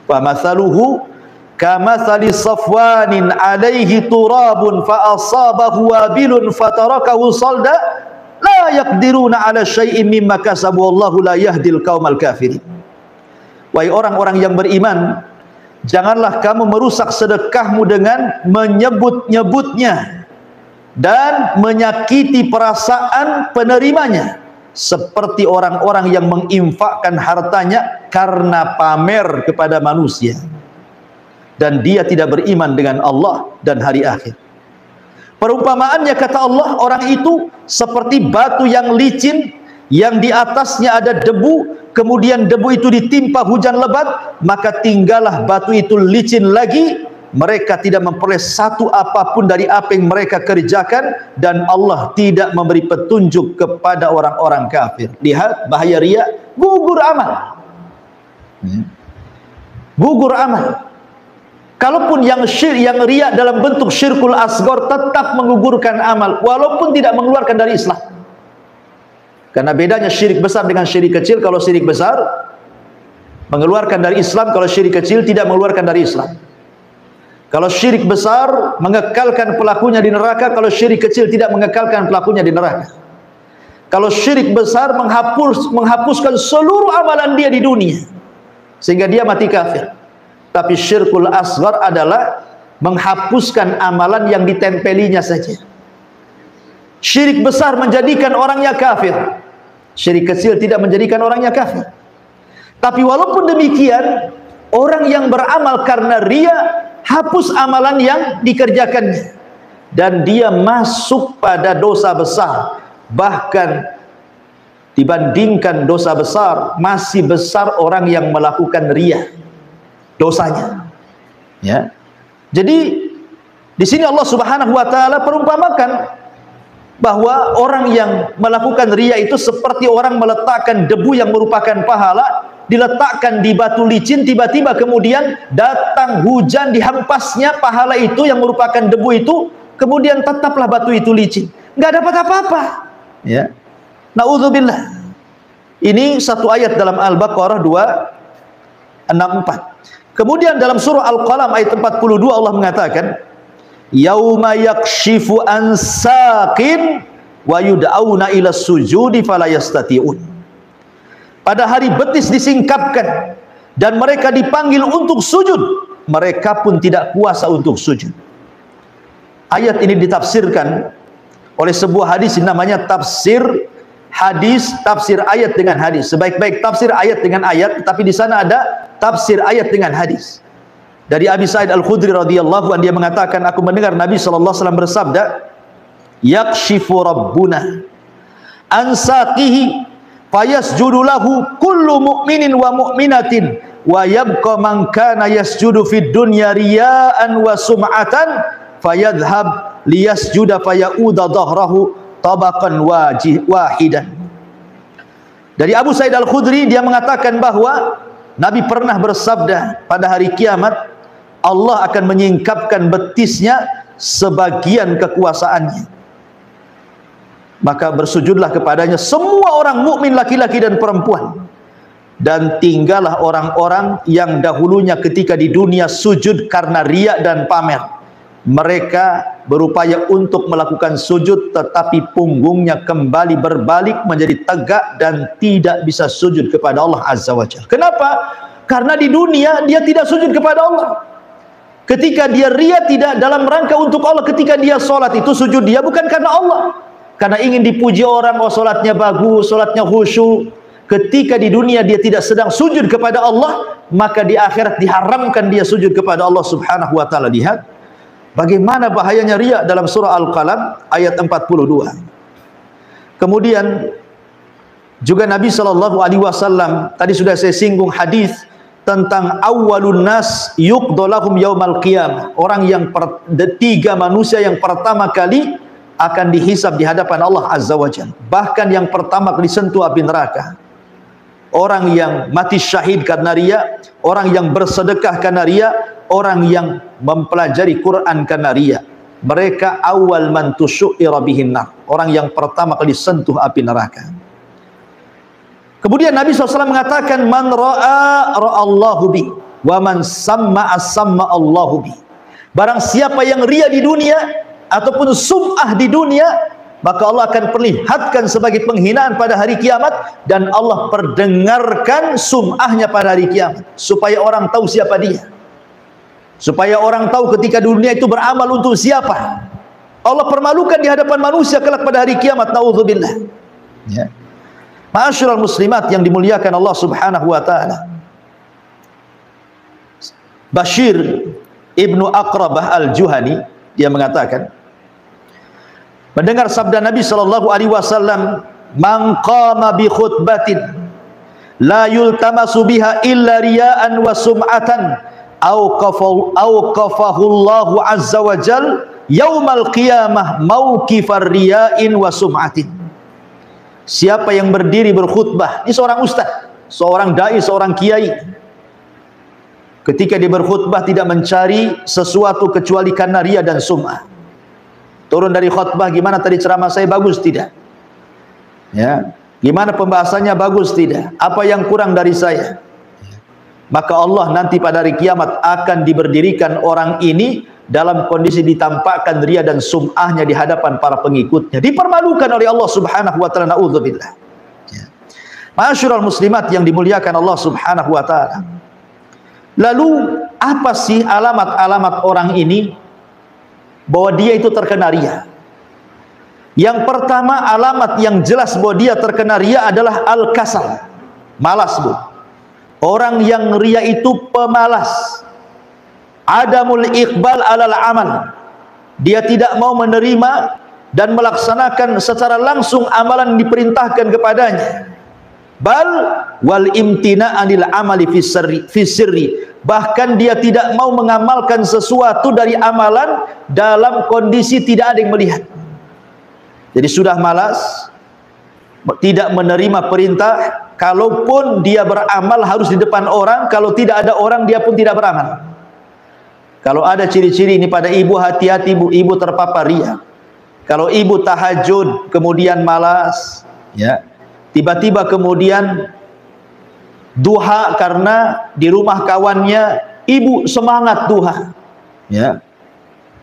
Wa mathaluhu kamathali safwanin alaihi turabun fa asabahu wabilun fatarakahu salda la yaqdiruna ala syai'in mimma kasabu wallahu la yahdil qaumal kafirin." Wahai orang-orang yang beriman, janganlah kamu merusak sedekahmu dengan menyebut-nyebutnya dan menyakiti perasaan penerimanya, seperti orang-orang yang menginfakkan hartanya karena pamer kepada manusia dan dia tidak beriman dengan Allah dan hari akhir. Perumpamaannya, kata Allah, orang itu seperti batu yang licin yang di atasnya ada debu, kemudian debu itu ditimpa hujan lebat, maka tinggallah batu itu licin lagi. Mereka tidak memperoleh satu apapun dari apa yang mereka kerjakan, dan Allah tidak memberi petunjuk kepada orang-orang kafir. Lihat bahaya riya, gugur amal. Gugur amal. Kalaupun yang riya dalam bentuk syirkul asghar tetap menggugurkan amal, walaupun tidak mengeluarkan dari Islam. Karena bedanya syirik besar dengan syirik kecil. Kalau syirik besar mengeluarkan dari Islam, kalau syirik kecil tidak mengeluarkan dari Islam. Kalau syirik besar mengekalkan pelakunya di neraka, kalau syirik kecil tidak mengekalkan pelakunya di neraka. Kalau syirik besar menghapuskan seluruh amalan dia di dunia sehingga dia mati kafir. Tapi syirkul asghar adalah menghapuskan amalan yang ditempelinya saja. Syirik besar menjadikan orangnya kafir, syirik kecil tidak menjadikan orangnya kafir. Tapi walaupun demikian, orang yang beramal karena riya hapus amalan yang dikerjakannya dan dia masuk pada dosa besar. Bahkan dibandingkan dosa besar, masih besar orang yang melakukan riya dosanya. Ya. Jadi di sini Allah Subhanahu wa taala perumpamakan bahwa orang yang melakukan riya itu seperti orang meletakkan debu yang merupakan pahala, diletakkan di batu licin, tiba-tiba kemudian datang hujan, dihampasnya pahala itu yang merupakan debu itu, kemudian tetaplah batu itu licin, nggak dapat apa-apa. Ya, naudzubillah. Ini satu ayat dalam Al-Baqarah 264. Kemudian dalam surah Al-Qalam ayat 42 Allah mengatakan, yauma yakshifu an saqin wa yud'auna ila sujudi fala yastati'un. Pada hari betis disingkapkan dan mereka dipanggil untuk sujud, mereka pun tidak kuasa untuk sujud. Ayat ini ditafsirkan oleh sebuah hadis namanya tafsir hadis, tafsir ayat dengan hadis. Sebaik-baik tafsir ayat dengan ayat, tapi di sana ada tafsir ayat dengan hadis. Dari Abi Sa'id Al-Khudri radhiyallahu anhu, dia mengatakan, aku mendengar Nabi sallallahu alaihi wasallam bersabda, yakshifu rabbuna an saqihi fayasjudu lahu kullu mu'minin wa mu'minatin wa yabqa man kana yasjudu fid dunya riya'an wa sum'atan fayadhhab liyasjuda fayauda dhahrahu tabaqan wahidan. Dari Abu Sa'id Al-Khudri, dia mengatakan bahwa Nabi pernah bersabda, pada hari kiamat Allah akan menyingkapkan betisnya sebagian kekuasaannya, maka bersujudlah kepadanya semua orang mukmin laki-laki dan perempuan, dan tinggallah orang-orang yang dahulunya ketika di dunia sujud karena riya dan pamer. Mereka berupaya untuk melakukan sujud, tetapi punggungnya kembali berbalik menjadi tegak dan tidak bisa sujud kepada Allah Azza wa Jalla. Kenapa? Karena di dunia dia tidak sujud kepada Allah. Ketika dia riya tidak dalam rangka untuk Allah, ketika dia sholat itu sujud dia bukan karena Allah, karena ingin dipuji orang, oh sholatnya bagus, sholatnya khusyuk. Ketika di dunia dia tidak sedang sujud kepada Allah, maka di akhirat diharamkan dia sujud kepada Allah Subhanahu wa taala. Lihat bagaimana bahayanya riya dalam surah Al-Qalam ayat 42. Kemudian juga Nabi sallallahu alaihi wasallam, tadi sudah saya singgung hadis tentang awwalun nas yuqdalahum yaumal qiyamah, orang yang tiga manusia yang pertama kali akan dihisab di hadapan Allah Azza wa Jalla. Bahkan yang pertama kali disentuh api neraka, orang yang mati syahid karena riya, orang yang bersedekah karena riya, orang yang mempelajari Quran karena riya. Mereka awal man tusyu'ira bihin nar, orang yang pertama kali disentuh api neraka. Kemudian Nabi SAW mengatakan, man ra'a ra'allahu bi, wa man samma'a samma'allahu bi. Barang siapa yang riya di dunia ataupun sum'ah di dunia, maka Allah akan perlihatkan sebagai penghinaan pada hari kiamat, dan Allah perdengarkan sum'ahnya pada hari kiamat, supaya orang tahu siapa dia, supaya orang tahu ketika dunia itu beramal untuk siapa. Allah permalukan di hadapan manusia kelak pada hari kiamat. Naudzubillah. Ya. Ma'asyiral muslimat yang dimuliakan Allah Subhanahu wa taala. Bashir Ibnu Aqrabah Al-Juhani, dia mengatakan, mendengar sabda Nabi sallallahu alaihi wasallam, man qama bi khutbatin la yultamasu biha illa riya'an wa sum'atan auqafahu Allahu azza wa jal yaumal qiyamah mauqifar riya'in wa sum'atin. Siapa yang berdiri berkhutbah, ini seorang ustaz, seorang dai, seorang kiai, ketika dia berkhutbah tidak mencari sesuatu kecuali karena riya dan sum'ah. Turun dari khutbah, gimana tadi ceramah saya, bagus tidak? Ya, gimana pembahasannya, bagus tidak? Apa yang kurang dari saya? Maka Allah nanti pada hari kiamat akan diberdirikan orang ini dalam kondisi ditampakkan riya dan sum'ahnya di hadapan para pengikutnya, dipermalukan oleh Allah Subhanahu wa taala. Naudzubillah. Ya. Ma'asyiral muslimat yang dimuliakan Allah Subhanahu wa taala. Lalu apa sih alamat-alamat orang ini bahwa dia itu terkena riya? Yang pertama, alamat yang jelas bahwa dia terkena riya adalah al-kasal, malas, Bu. Orang yang riya itu pemalas. Adamul iqbal alal amal, dia tidak mau menerima dan melaksanakan secara langsung amalan yang diperintahkan kepadanya. Bal wal imtina anil amali fi sirri, bahkan dia tidak mau mengamalkan sesuatu dari amalan dalam kondisi tidak ada yang melihat. Jadi sudah malas, tidak menerima perintah. Kalaupun dia beramal harus di depan orang, kalau tidak ada orang dia pun tidak beramal. Kalau ada ciri-ciri ini pada ibu, hati-hati Bu, ibu terpapar riya. Kalau ibu tahajud kemudian malas, ya, tiba-tiba kemudian duha karena di rumah kawannya, ibu semangat duha, ya,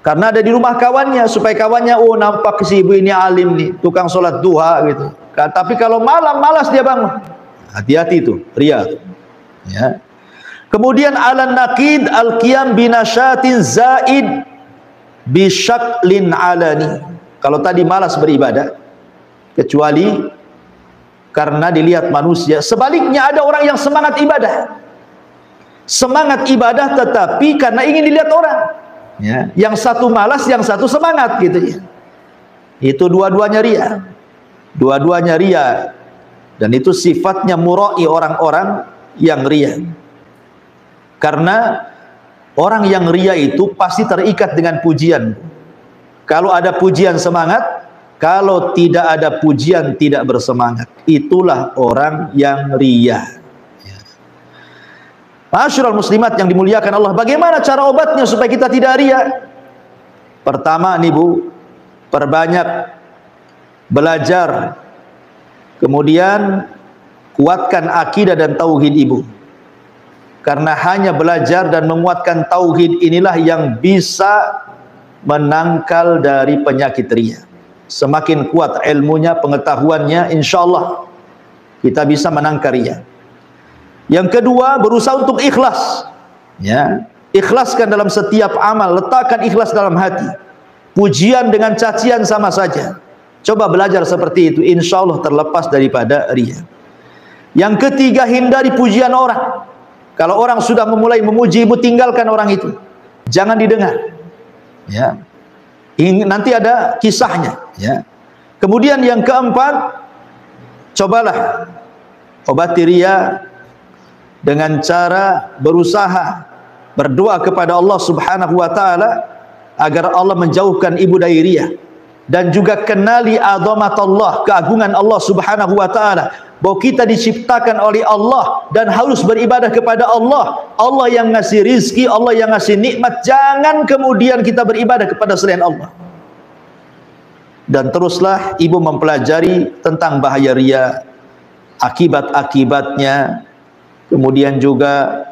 karena ada di rumah kawannya, supaya kawannya, oh nampak si ibu ini alim nih, tukang sholat duha gitu. Tapi kalau malam malas dia bangun, hati-hati itu riya, ya. Kemudian alan naqid al-qiyam binasyatin zaid bisyaklin alani. Kalau tadi malas beribadah kecuali karena dilihat manusia, sebaliknya ada orang yang semangat ibadah. semangat ibadah tetapi karena ingin dilihat orang. Ya, yang satu malas, yang satu semangat gitu ya. Itu dua-duanya ria. Dua-duanya ria. Dan itu sifatnya murai orang-orang yang ria. Karena orang yang ria itu pasti terikat dengan pujian. Kalau ada pujian semangat, kalau tidak ada pujian tidak bersemangat. Itulah orang yang ria. Ma'asyiral muslimat yang dimuliakan Allah, bagaimana cara obatnya supaya kita tidak ria? Pertama nih Bu, perbanyak belajar, kemudian kuatkan akidah dan tauhid Ibu. Karena hanya belajar dan menguatkan tauhid inilah yang bisa menangkal dari penyakit ria. Semakin kuat ilmunya, pengetahuannya, insyaallah kita bisa menangkal ria. Yang kedua, berusaha untuk ikhlas. Ya, ikhlaskan dalam setiap amal, letakkan ikhlas dalam hati. Pujian dengan cacian sama saja. Coba belajar seperti itu, insya Allah terlepas daripada ria. Yang ketiga, hindari pujian orang. Kalau orang sudah memulai memuji Ibu, tinggalkan orang itu. Jangan didengar. Ya, nanti ada kisahnya. Ya. Kemudian yang keempat, cobalah obati ria dengan cara berusaha berdoa kepada Allah Subhanahu wa taala agar Allah menjauhkan Ibu dari ria, dan juga kenali azamatullah, keagungan Allah Subhanahu wa taala, bahwa kita diciptakan oleh Allah dan harus beribadah kepada Allah. Allah yang ngasih rizki, Allah yang ngasih nikmat, jangan kemudian kita beribadah kepada selain Allah. Dan teruslah Ibu mempelajari tentang bahaya ria, akibat-akibatnya, kemudian juga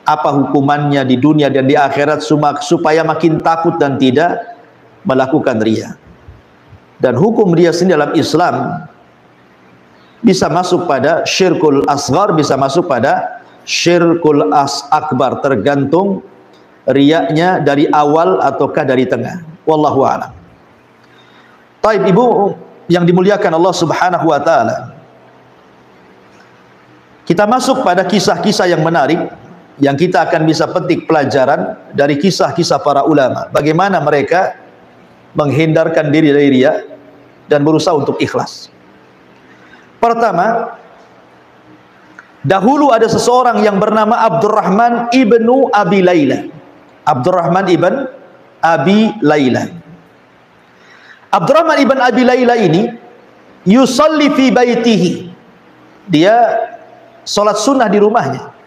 apa hukumannya di dunia dan di akhirat, supaya makin takut dan tidak melakukan ria. Dan hukum ria sendiri dalam Islam bisa masuk pada syirkul asghar, bisa masuk pada syirkul akbar, tergantung riaknya dari awal ataukah dari tengah. Wallahu a'lam. Taib Ibu yang dimuliakan Allah Subhanahu wa taala, kita masuk pada kisah-kisah yang menarik yang kita akan bisa petik pelajaran dari kisah-kisah para ulama. Bagaimana mereka menghindarkan diri dari ria dan berusaha untuk ikhlas. Pertama, dahulu ada seseorang yang bernama Abdurrahman ibnu Abi Layla. Abdurrahman ibn Abi Layla. Abdurrahman ibn Abi Layla ini yusalli fi baitihi. Dia salat sunnah di rumahnya.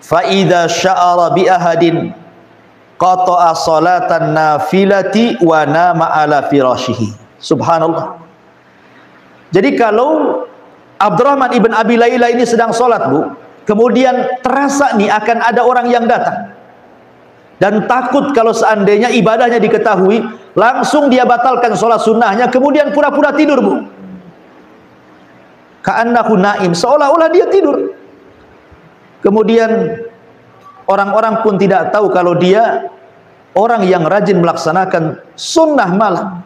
Fa idza sya'ara bi ahadin qata'a salatan nafilati wa nama ala firashihi. Subhanallah. Jadi kalau Abdurrahman ibn Abi Layla ini sedang salat Bu, kemudian terasa nih akan ada orang yang datang, dan takut kalau seandainya ibadahnya diketahui, langsung dia batalkan salat sunnahnya, kemudian pura-pura tidur Bu. Ka'annahu naim, seolah-olah dia tidur. Kemudian orang-orang pun tidak tahu kalau dia orang yang rajin melaksanakan sunnah malam.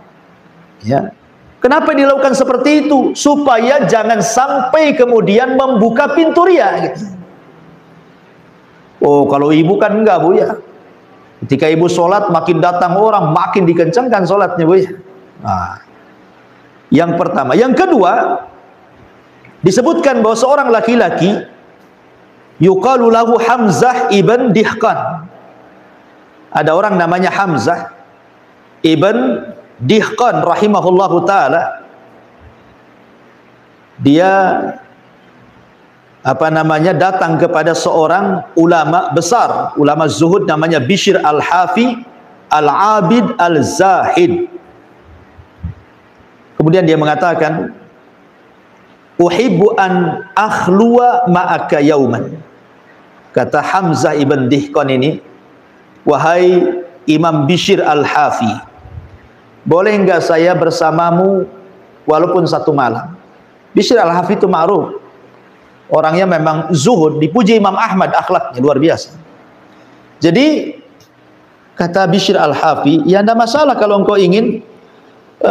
Ya. Kenapa dilakukan seperti itu? Supaya jangan sampai kemudian membuka pintu ria gitu. Oh, kalau ibu kan enggak Bu ya. Ketika ibu sholat makin datang orang, makin dikencangkan sholatnya Bu ya. Nah, yang pertama. Yang kedua, disebutkan bahwa seorang laki-laki yuqalu lahu Hamzah ibn Dihqan. Ada orang namanya Hamzah ibn Dihqan rahimahullahu taala. Dia datang kepada seorang ulama besar, ulama zuhud namanya Bishr al-Hafi al-Abid al-Zahid. Kemudian dia mengatakan, uhibbu an akhluwa ma'aka yauman. Kata Hamzah ibn Dihqan ini, wahai Imam Bishr al-Hafi, boleh enggak saya bersamamu walaupun satu malam? Bishr al-Hafi itu ma'ruf, orangnya memang zuhud, dipuji Imam Ahmad akhlaknya luar biasa. Jadi kata Bishr al-Hafi, ya tidak masalah kalau engkau ingin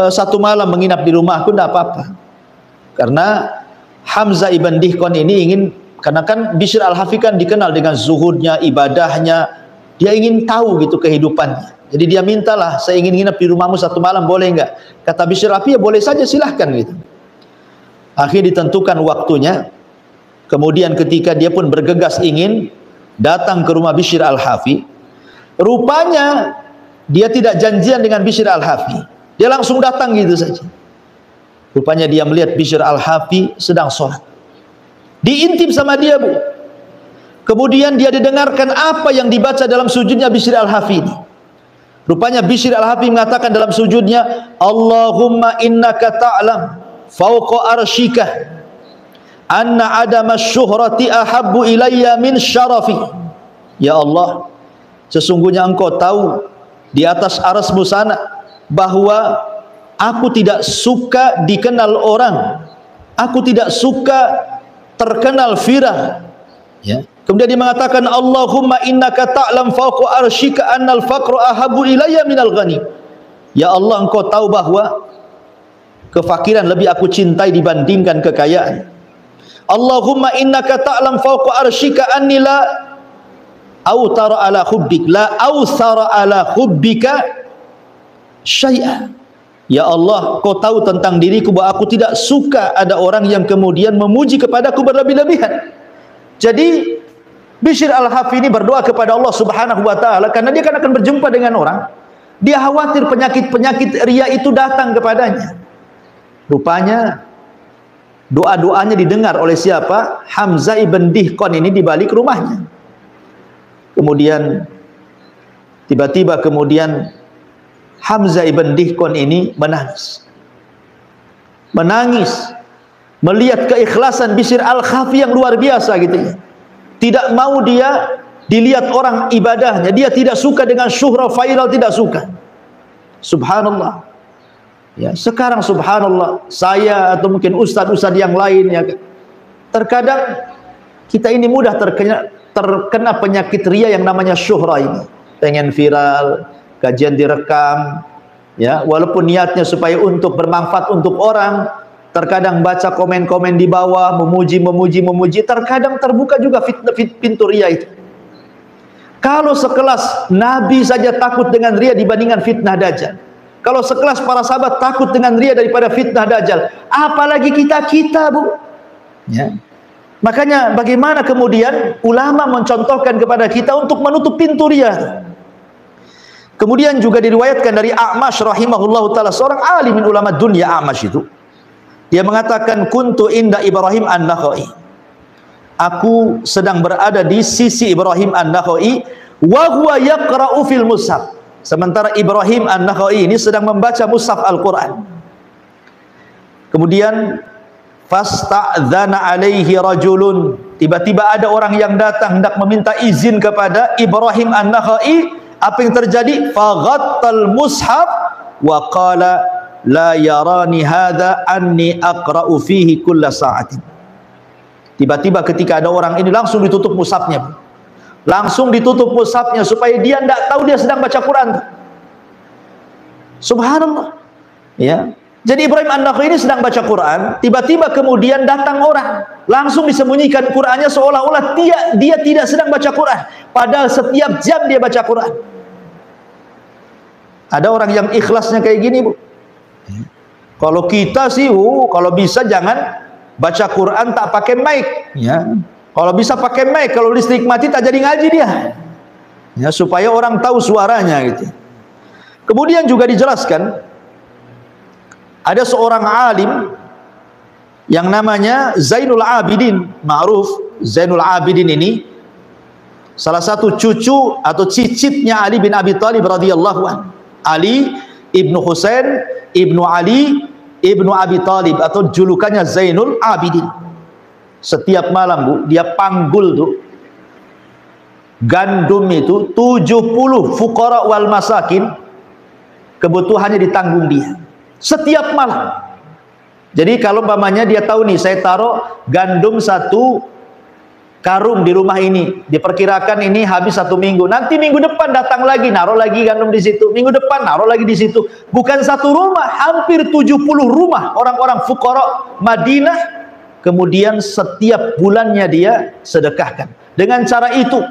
satu malam menginap di rumahku, tidak apa-apa. Karena Hamzah ibn Dihqan ini ingin Karena kan Bishr Al-Hafi kan dikenal dengan zuhudnya, ibadahnya. Dia ingin tahu gitu kehidupannya. Jadi dia mintalah, saya ingin nginep di rumahmu 1 malam, boleh enggak? Kata Bishr Al-Hafi, ya boleh saja, silahkan gitu. Akhirnya ditentukan waktunya. Kemudian ketika dia pun bergegas ingin datang ke rumah Bishr Al-Hafi, rupanya dia tidak janjian dengan Bishr Al-Hafi. Dia langsung datang gitu saja. Rupanya dia melihat Bishr Al-Hafi sedang sholat. Diintip sama dia, Bu. Kemudian dia didengarkan apa yang dibaca dalam sujudnya Bishr Al-Hafi ini. Rupanya Bishr Al-Hafi mengatakan dalam sujudnya, Allahumma innaka ta'lam fauqa arsyika anna adama syuhrati ahabbu ilayya min syarafi. Ya Allah, sesungguhnya engkau tahu di atas arasmu sana bahwa aku tidak suka dikenal orang, aku tidak suka terkenal viral, ya. Kemudian dia mengatakan, Allahumma innaka ta'lam fawqa arsyika annal faqru ahabbu ilayya minal ghani. Ya Allah, engkau tahu bahwa kefakiran lebih aku cintai dibandingkan kekayaan. Allahumma innaka ta'lam fawqa arsyika anni la awtara ala hubbik, la awthara ala hubbika syai'a. Ya Allah, kau tahu tentang diriku bahwa aku tidak suka ada orang yang kemudian memuji kepadaku berlebih-lebihan. Jadi Bishr Al-Hafi ini berdoa kepada Allah Subhanahu wa taala karena dia akan berjumpa dengan orang. Dia khawatir penyakit-penyakit riya itu datang kepadanya. Rupanya doa-doanya didengar oleh siapa? Hamzah ibn Dihqan ini di balik rumahnya. Kemudian tiba-tiba Hamzah ibn Dihqan ini menangis melihat keikhlasan Bishr Al-Hafi yang luar biasa gitu ya. Tidak mau dia dilihat orang ibadahnya, dia tidak suka dengan syuhrah viral, tidak suka. Subhanallah. Ya, sekarang subhanallah, saya atau mungkin ustaz-ustaz yang lain ya, terkadang kita ini mudah terkena penyakit ria yang namanya syuhrah ini. Pengen viral, kajian direkam, ya, walaupun niatnya supaya untuk bermanfaat untuk orang. Terkadang baca komen-komen di bawah, memuji, terkadang terbuka juga pintu ria itu. Kalau sekelas Nabi saja takut dengan ria dibandingkan fitnah Dajjal. Kalau sekelas para sahabat takut dengan ria daripada fitnah Dajjal, apalagi kita, Bu. Ya. Makanya bagaimana kemudian ulama mencontohkan kepada kita untuk menutup pintu ria. Kemudian juga diriwayatkan dari A'mash rahimahullahu taala, seorang alim ulama dunia. A'mash itu dia mengatakan, kuntu inda Ibrahim an-Nakhai. Aku sedang berada di sisi Ibrahim an-Nakhai, wa huwa yaqra'u fil mushaf. Sementara Ibrahim an-Nakhai ini sedang membaca mushaf Al-Qur'an. Kemudian fasta'dzana alaihi rajulun. Tiba-tiba ada orang yang datang hendak meminta izin kepada Ibrahim an-Nakhai. Apa yang terjadi? Faghattal mushaf wa qala la yarani hadha anni aqra'u fihi kulla sa'atin. Tiba-tiba ketika ada orang ini langsung ditutup mushafnya. Langsung ditutup mushafnya supaya dia tidak tahu dia sedang baca Quran. Subhanallah. Ya. Jadi Ibrahim an-Nakhai ini sedang baca Quran, tiba-tiba kemudian datang orang, langsung disembunyikan Qurannya seolah-olah dia tidak sedang baca Quran, padahal setiap jam dia baca Quran. Ada orang yang ikhlasnya kayak gini, Bu. Kalau kita sih, kalau bisa jangan baca Quran tak pakai mic, ya. Kalau bisa pakai mic, kalau listrik mati tak jadi ngaji dia, ya, supaya orang tahu suaranya gitu. Kemudian juga dijelaskan ada seorang alim yang namanya Zainul Abidin, ma'ruf. Zainul Abidin ini salah satu cucu atau cicitnya Ali bin Abi Thalib radhiyallahu anhu. Ali ibnu Husain ibnu Ali ibnu Abi Thalib, atau julukannya Zainul Abidin. Setiap malam, Bu, dia panggul tuh gandum itu 70 fuqara wal masakin, kebutuhannya ditanggung dia setiap malam. Jadi kalau umpamanya dia tahu nih, saya taruh gandum 1 karung di rumah ini, diperkirakan ini habis 1 minggu, nanti minggu depan datang lagi, naruh lagi gandum di situ, minggu depan naruh lagi di situ. Bukan 1 rumah, hampir 70 rumah orang-orang fuqara Madinah kemudian setiap bulannya dia sedekahkan. Dengan cara itu,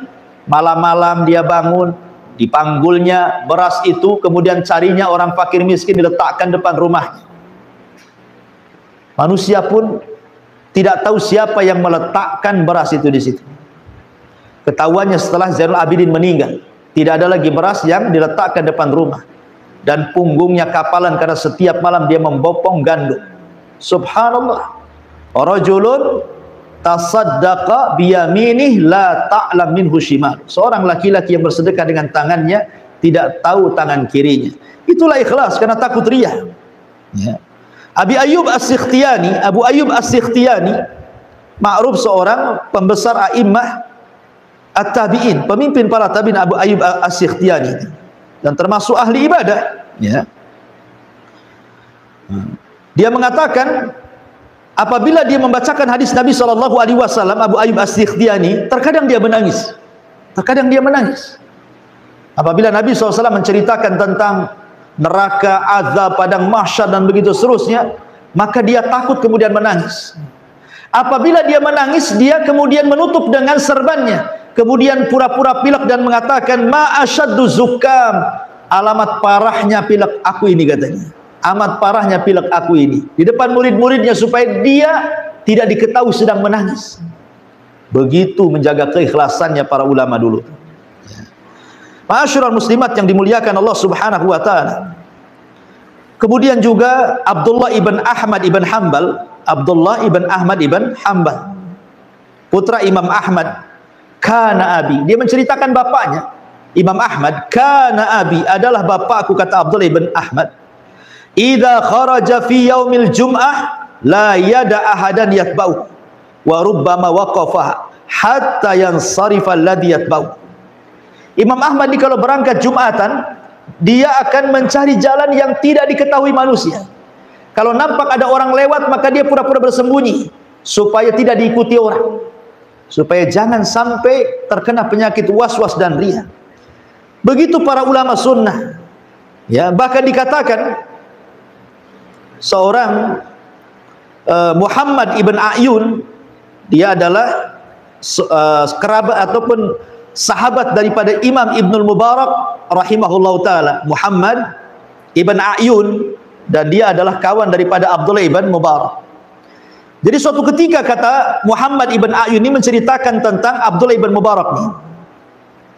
malam-malam dia bangun, dipanggulnya beras itu, kemudian carinya orang fakir miskin diletakkan depan rumahnya. Manusia pun tidak tahu siapa yang meletakkan beras itu di situ. Ketahuannya setelah Zainul Abidin meninggal, tidak ada lagi beras yang diletakkan depan rumah, dan punggungnya kapalan karena setiap malam dia membopong gandum. Subhanallah. Rajulun tasaddaqa biyaminih la ta'lam minhu shimal. Seorang laki-laki yang bersedekah dengan tangannya, tidak tahu tangan kirinya. Itulah ikhlas, karena takut riya. Ya. Abi Ayyub As-Sikhtiyani, Abu Ayyub As-Sikhtiyani, ma'ruf seorang pembesar a'immah at-tabi'in, pemimpin para tabi'in, Abu Ayyub As-Sikhtiyani, dan termasuk ahli ibadah. Ya. Dia mengatakan, apabila dia membacakan hadis Nabi SAW, Abu Ayyub As-Sikhtiyani, terkadang dia menangis. Terkadang dia menangis. Apabila Nabi SAW menceritakan tentang neraka, azab, padang mahsyar, dan begitu seterusnya, maka dia takut kemudian menangis. Apabila dia menangis, dia kemudian menutup dengan serbannya, kemudian pura-pura pilek dan mengatakan, ma asyaddu zukam, alamat parahnya pilek aku ini, katanya. Amat parahnya pilek aku ini, di depan murid-muridnya, supaya dia tidak diketahui sedang menangis. Begitu menjaga keikhlasannya para ulama dulu. Ma'asyiral muslimat yang dimuliakan Allah Subhanahu wa taala. Kemudian juga Abdullah ibn Ahmad ibn Hanbal, Abdullah ibn Ahmad ibn Hanbal, putra Imam Ahmad. Kana abi, dia menceritakan bapaknya Imam Ahmad. Kana abi, adalah bapakku, kata Abdullah ibn Ahmad. Idza kharaja fi yaumil jum'ah la yada ahadan yatba'u wa rubbama waqafa hatta yansarifa alladhi yatba'u. Imam Ahmad ini kalau berangkat Jumatan, dia akan mencari jalan yang tidak diketahui manusia. Kalau nampak ada orang lewat, maka dia pura-pura bersembunyi supaya tidak diikuti orang, supaya jangan sampai terkena penyakit was-was dan riya. Begitu para ulama sunnah. Ya, bahkan dikatakan seorang Muhammad ibn A'yun, dia adalah kerabat ataupun sahabat daripada Imam Ibnul Mubarak rahimahullahu taala, Muhammad ibn A'yun, dan dia adalah kawan daripada Abdullah ibn Mubarak. Jadi suatu ketika, kata Muhammad ibn A'yun ini menceritakan tentang Abdullah ibn Mubarak nih,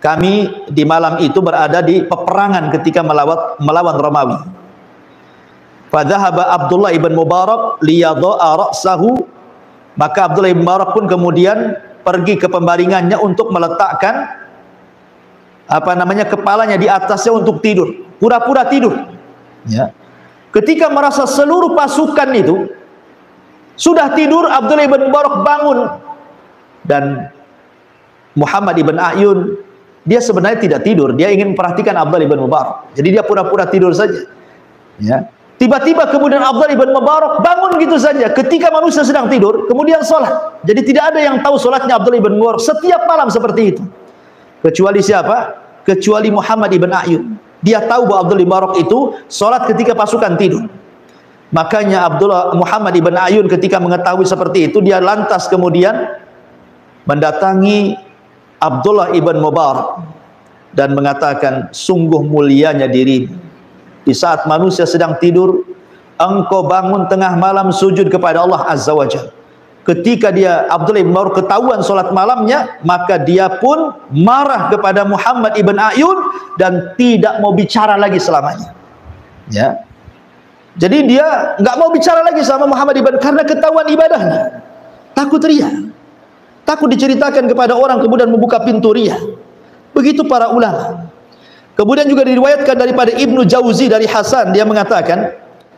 kami di malam itu berada di peperangan ketika melawan Romawi. Fadhahaba Abdullah ibn Mubarak liyadha'a ra'sahu, maka Abdullah ibn Mubarak pun kemudian pergi ke pembaringannya untuk meletakkan kepalanya di atasnya untuk tidur, pura-pura tidur. Ya. Ketika merasa seluruh pasukan itu sudah tidur, Abdullah ibn Mubarak bangun, dan Muhammad ibn A'yun, dia sebenarnya tidak tidur, dia ingin memperhatikan Abdullah ibn Mubarak, jadi dia pura-pura tidur saja. Ya. Tiba-tiba kemudian Abdullah ibn Mubarak bangun gitu saja ketika manusia sedang tidur, kemudian sholat. Jadi tidak ada yang tahu sholatnya Abdullah ibn Mubarak setiap malam seperti itu, kecuali siapa? Kecuali Muhammad ibn A'yun. Dia tahu bahwa Abdullah ibn Mubarak itu sholat ketika pasukan tidur. Makanya Muhammad ibn A'yun ketika mengetahui seperti itu, dia lantas kemudian mendatangi Abdullah ibn Mubarak dan mengatakan, sungguh mulianya dirimu, di saat manusia sedang tidur, engkau bangun tengah malam sujud kepada Allah Azza wa Jalla. Ketika Abdullah ibn Mubarak ketahuan solat malamnya, maka dia pun marah kepada Muhammad ibn A'yun dan tidak mau bicara lagi selamanya. Ya. Jadi dia nggak mau bicara lagi sama Muhammad ibn, karena ketahuan ibadahnya, takut riya, takut diceritakan kepada orang kemudian membuka pintu riya. Begitu para ulama. Kemudian juga diriwayatkan daripada Ibnu Jauzi dari Hasan, dia mengatakan,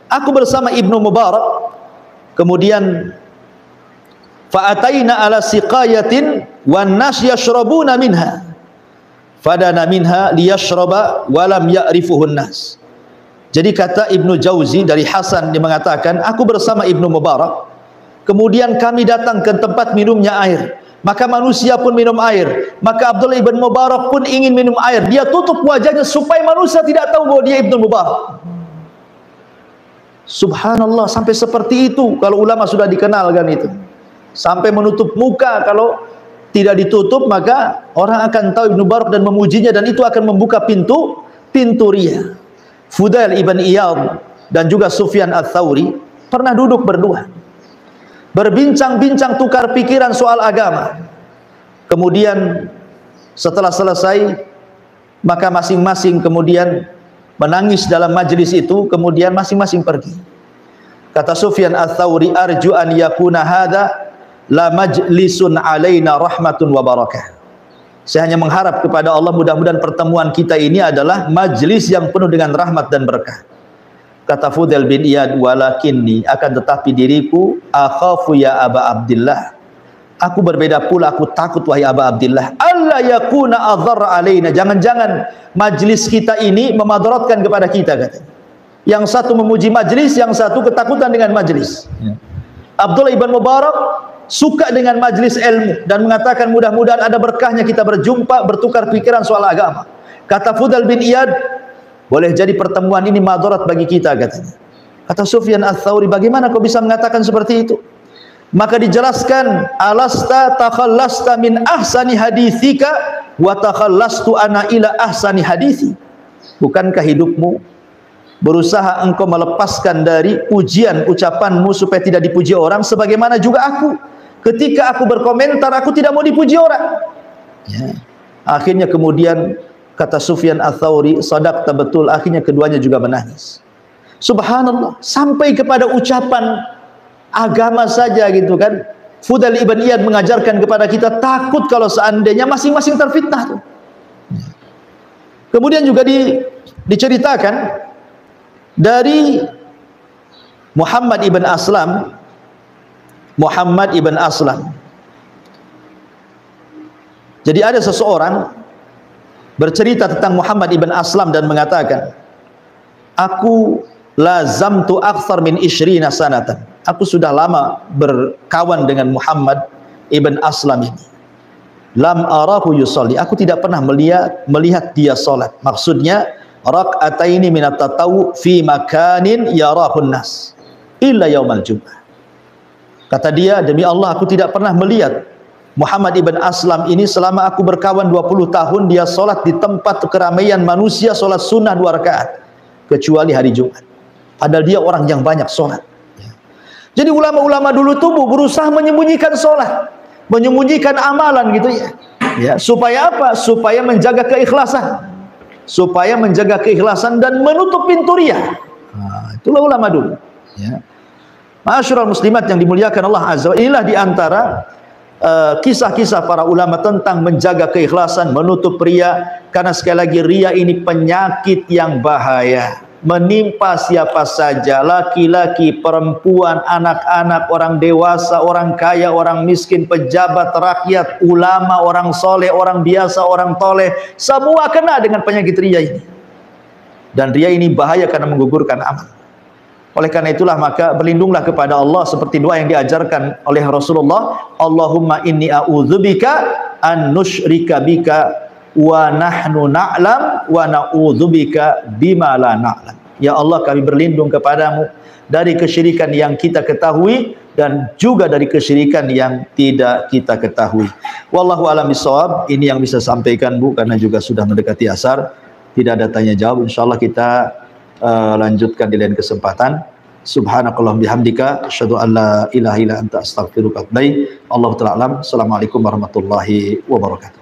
aku bersama Ibnu Mubarak, kemudian fa'ataina ala siqayatin wan nas yashrabuna minha fadana minha liyashraba wa lam ya'rifuhun nas. Jadi kata Ibnu Jauzi dari Hasan, dia mengatakan, aku bersama Ibnu Mubarak, kemudian kami datang ke tempat minumnya air, maka manusia pun minum air, maka Abdullah ibn Mubarak pun ingin minum air, dia tutup wajahnya supaya manusia tidak tahu bahwa dia Ibnu Mubarak. Subhanallah, sampai seperti itu kalau ulama sudah dikenalkan itu. sampai menutup muka. Kalau tidak ditutup maka orang akan tahu Ibnu Barak dan memujinya, dan itu akan membuka pintu riya. Fudail ibn Iyad dan juga Sufyan Ats-Tsauri pernah duduk berdua, berbincang-bincang, tukar pikiran soal agama. Kemudian setelah selesai, maka masing-masing kemudian menangis dalam majelis itu, kemudian masing-masing pergi. Kata Sufyan Ats-Tsauri, arju an yakuna hadza la majlisun alaina rahmatun wa barakah. Saya hanya mengharap kepada Allah, mudah-mudahan pertemuan kita ini adalah majlis yang penuh dengan rahmat dan berkah. Kata Fudail bin Iyad, walakinni, akan tetapi diriku, akhafu ya Aba Abdillah, aku berbeda pula, aku takut wahai Aba Abdillah, alla yakuna adhar alaina, jangan-jangan majlis kita ini memadaratkan kepada kita, katanya. Yang satu memuji majlis, yang satu ketakutan dengan majlis. Abdullah ibn Mubarak suka dengan majlis ilmu dan mengatakan mudah-mudahan ada berkahnya kita berjumpa, bertukar pikiran soal agama. Kata Fudail bin Iyad, boleh jadi pertemuan ini madarat bagi kita, katanya. Kata Sufyan Ats-Tsauri, bagaimana kau bisa mengatakan seperti itu? Maka dijelaskan, alasta takhallasta min ahsani hadithika wa takhallastu ana ila ahsani hadithi. Bukankah hidupmu berusaha engkau melepaskan dari pujian ucapanmu supaya tidak dipuji orang, sebagaimana juga aku, ketika aku berkomentar aku tidak mau dipuji orang. Akhirnya kemudian kata Sufyan Ats-Tsauri, sadaqta, betul. Akhirnya keduanya juga menangis. Subhanallah, sampai kepada ucapan agama saja gitu kan. Fudail ibn Iyad mengajarkan kepada kita takut kalau seandainya masing-masing terfitnah tuh. Kemudian juga diceritakan dari Muhammad ibn Aslam. Jadi ada seseorang bercerita tentang Muhammad ibn Aslam dan mengatakan, aku lazamtu akthar min 20 sanatan. Aku sudah lama berkawan dengan Muhammad ibn Aslam ini. Lam arahu yusalli. Aku tidak pernah melihat dia salat. Maksudnya rak'ataini minat tatawu fi makanin yarahun nas illa yaumal jum'ah. Kata dia, demi Allah aku tidak pernah melihat Muhammad ibn Aslam ini selama aku berkawan 20 tahun dia salat di tempat keramaian manusia, salat sunnah 2 rakaat, kecuali hari Jumat. Padahal dia orang yang banyak salat. Jadi ulama-ulama dulu tuh berusaha menyembunyikan salat, menyembunyikan amalan gitu ya. Ya, supaya apa? Supaya menjaga keikhlasan. Supaya menjaga keikhlasan dan menutup pintu riya. Nah, itulah ulama dulu. Ya. Ma'asyiral muslimat yang dimuliakan Allah Azza wa Jalla, inilah diantara kisah-kisah para ulama tentang menjaga keikhlasan, menutup riya. Karena sekali lagi riya ini penyakit yang bahaya, menimpa siapa saja, laki-laki, perempuan, anak-anak, orang dewasa, orang kaya, orang miskin, pejabat, rakyat, ulama, orang soleh, orang biasa, orang toleh, semua kena dengan penyakit riya ini. Dan riya ini bahaya karena menggugurkan amal. Oleh karena itulah maka berlindunglah kepada Allah seperti doa yang diajarkan oleh Rasulullah, Allahumma inni a'udzubika an nusyrika bika wa nahnu na'lam wa na'udzubika bima la na'lam. Ya Allah, kami berlindung kepadamu dari kesyirikan yang kita ketahui dan juga dari kesyirikan yang tidak kita ketahui. Wallahu a'lam bishawab. Ini yang bisa sampaikan Bu, karena juga sudah mendekati asar, tidak ada tanya jawab. Insyaallah kita lanjutkan di lain kesempatan. Subhanakallahumma bihamdika asyhadu an la ilaha illa anta astaghfiruka wa atubu ilaik. Allahu ta'ala alam. Assalamualaikum warahmatullahi wabarakatuh.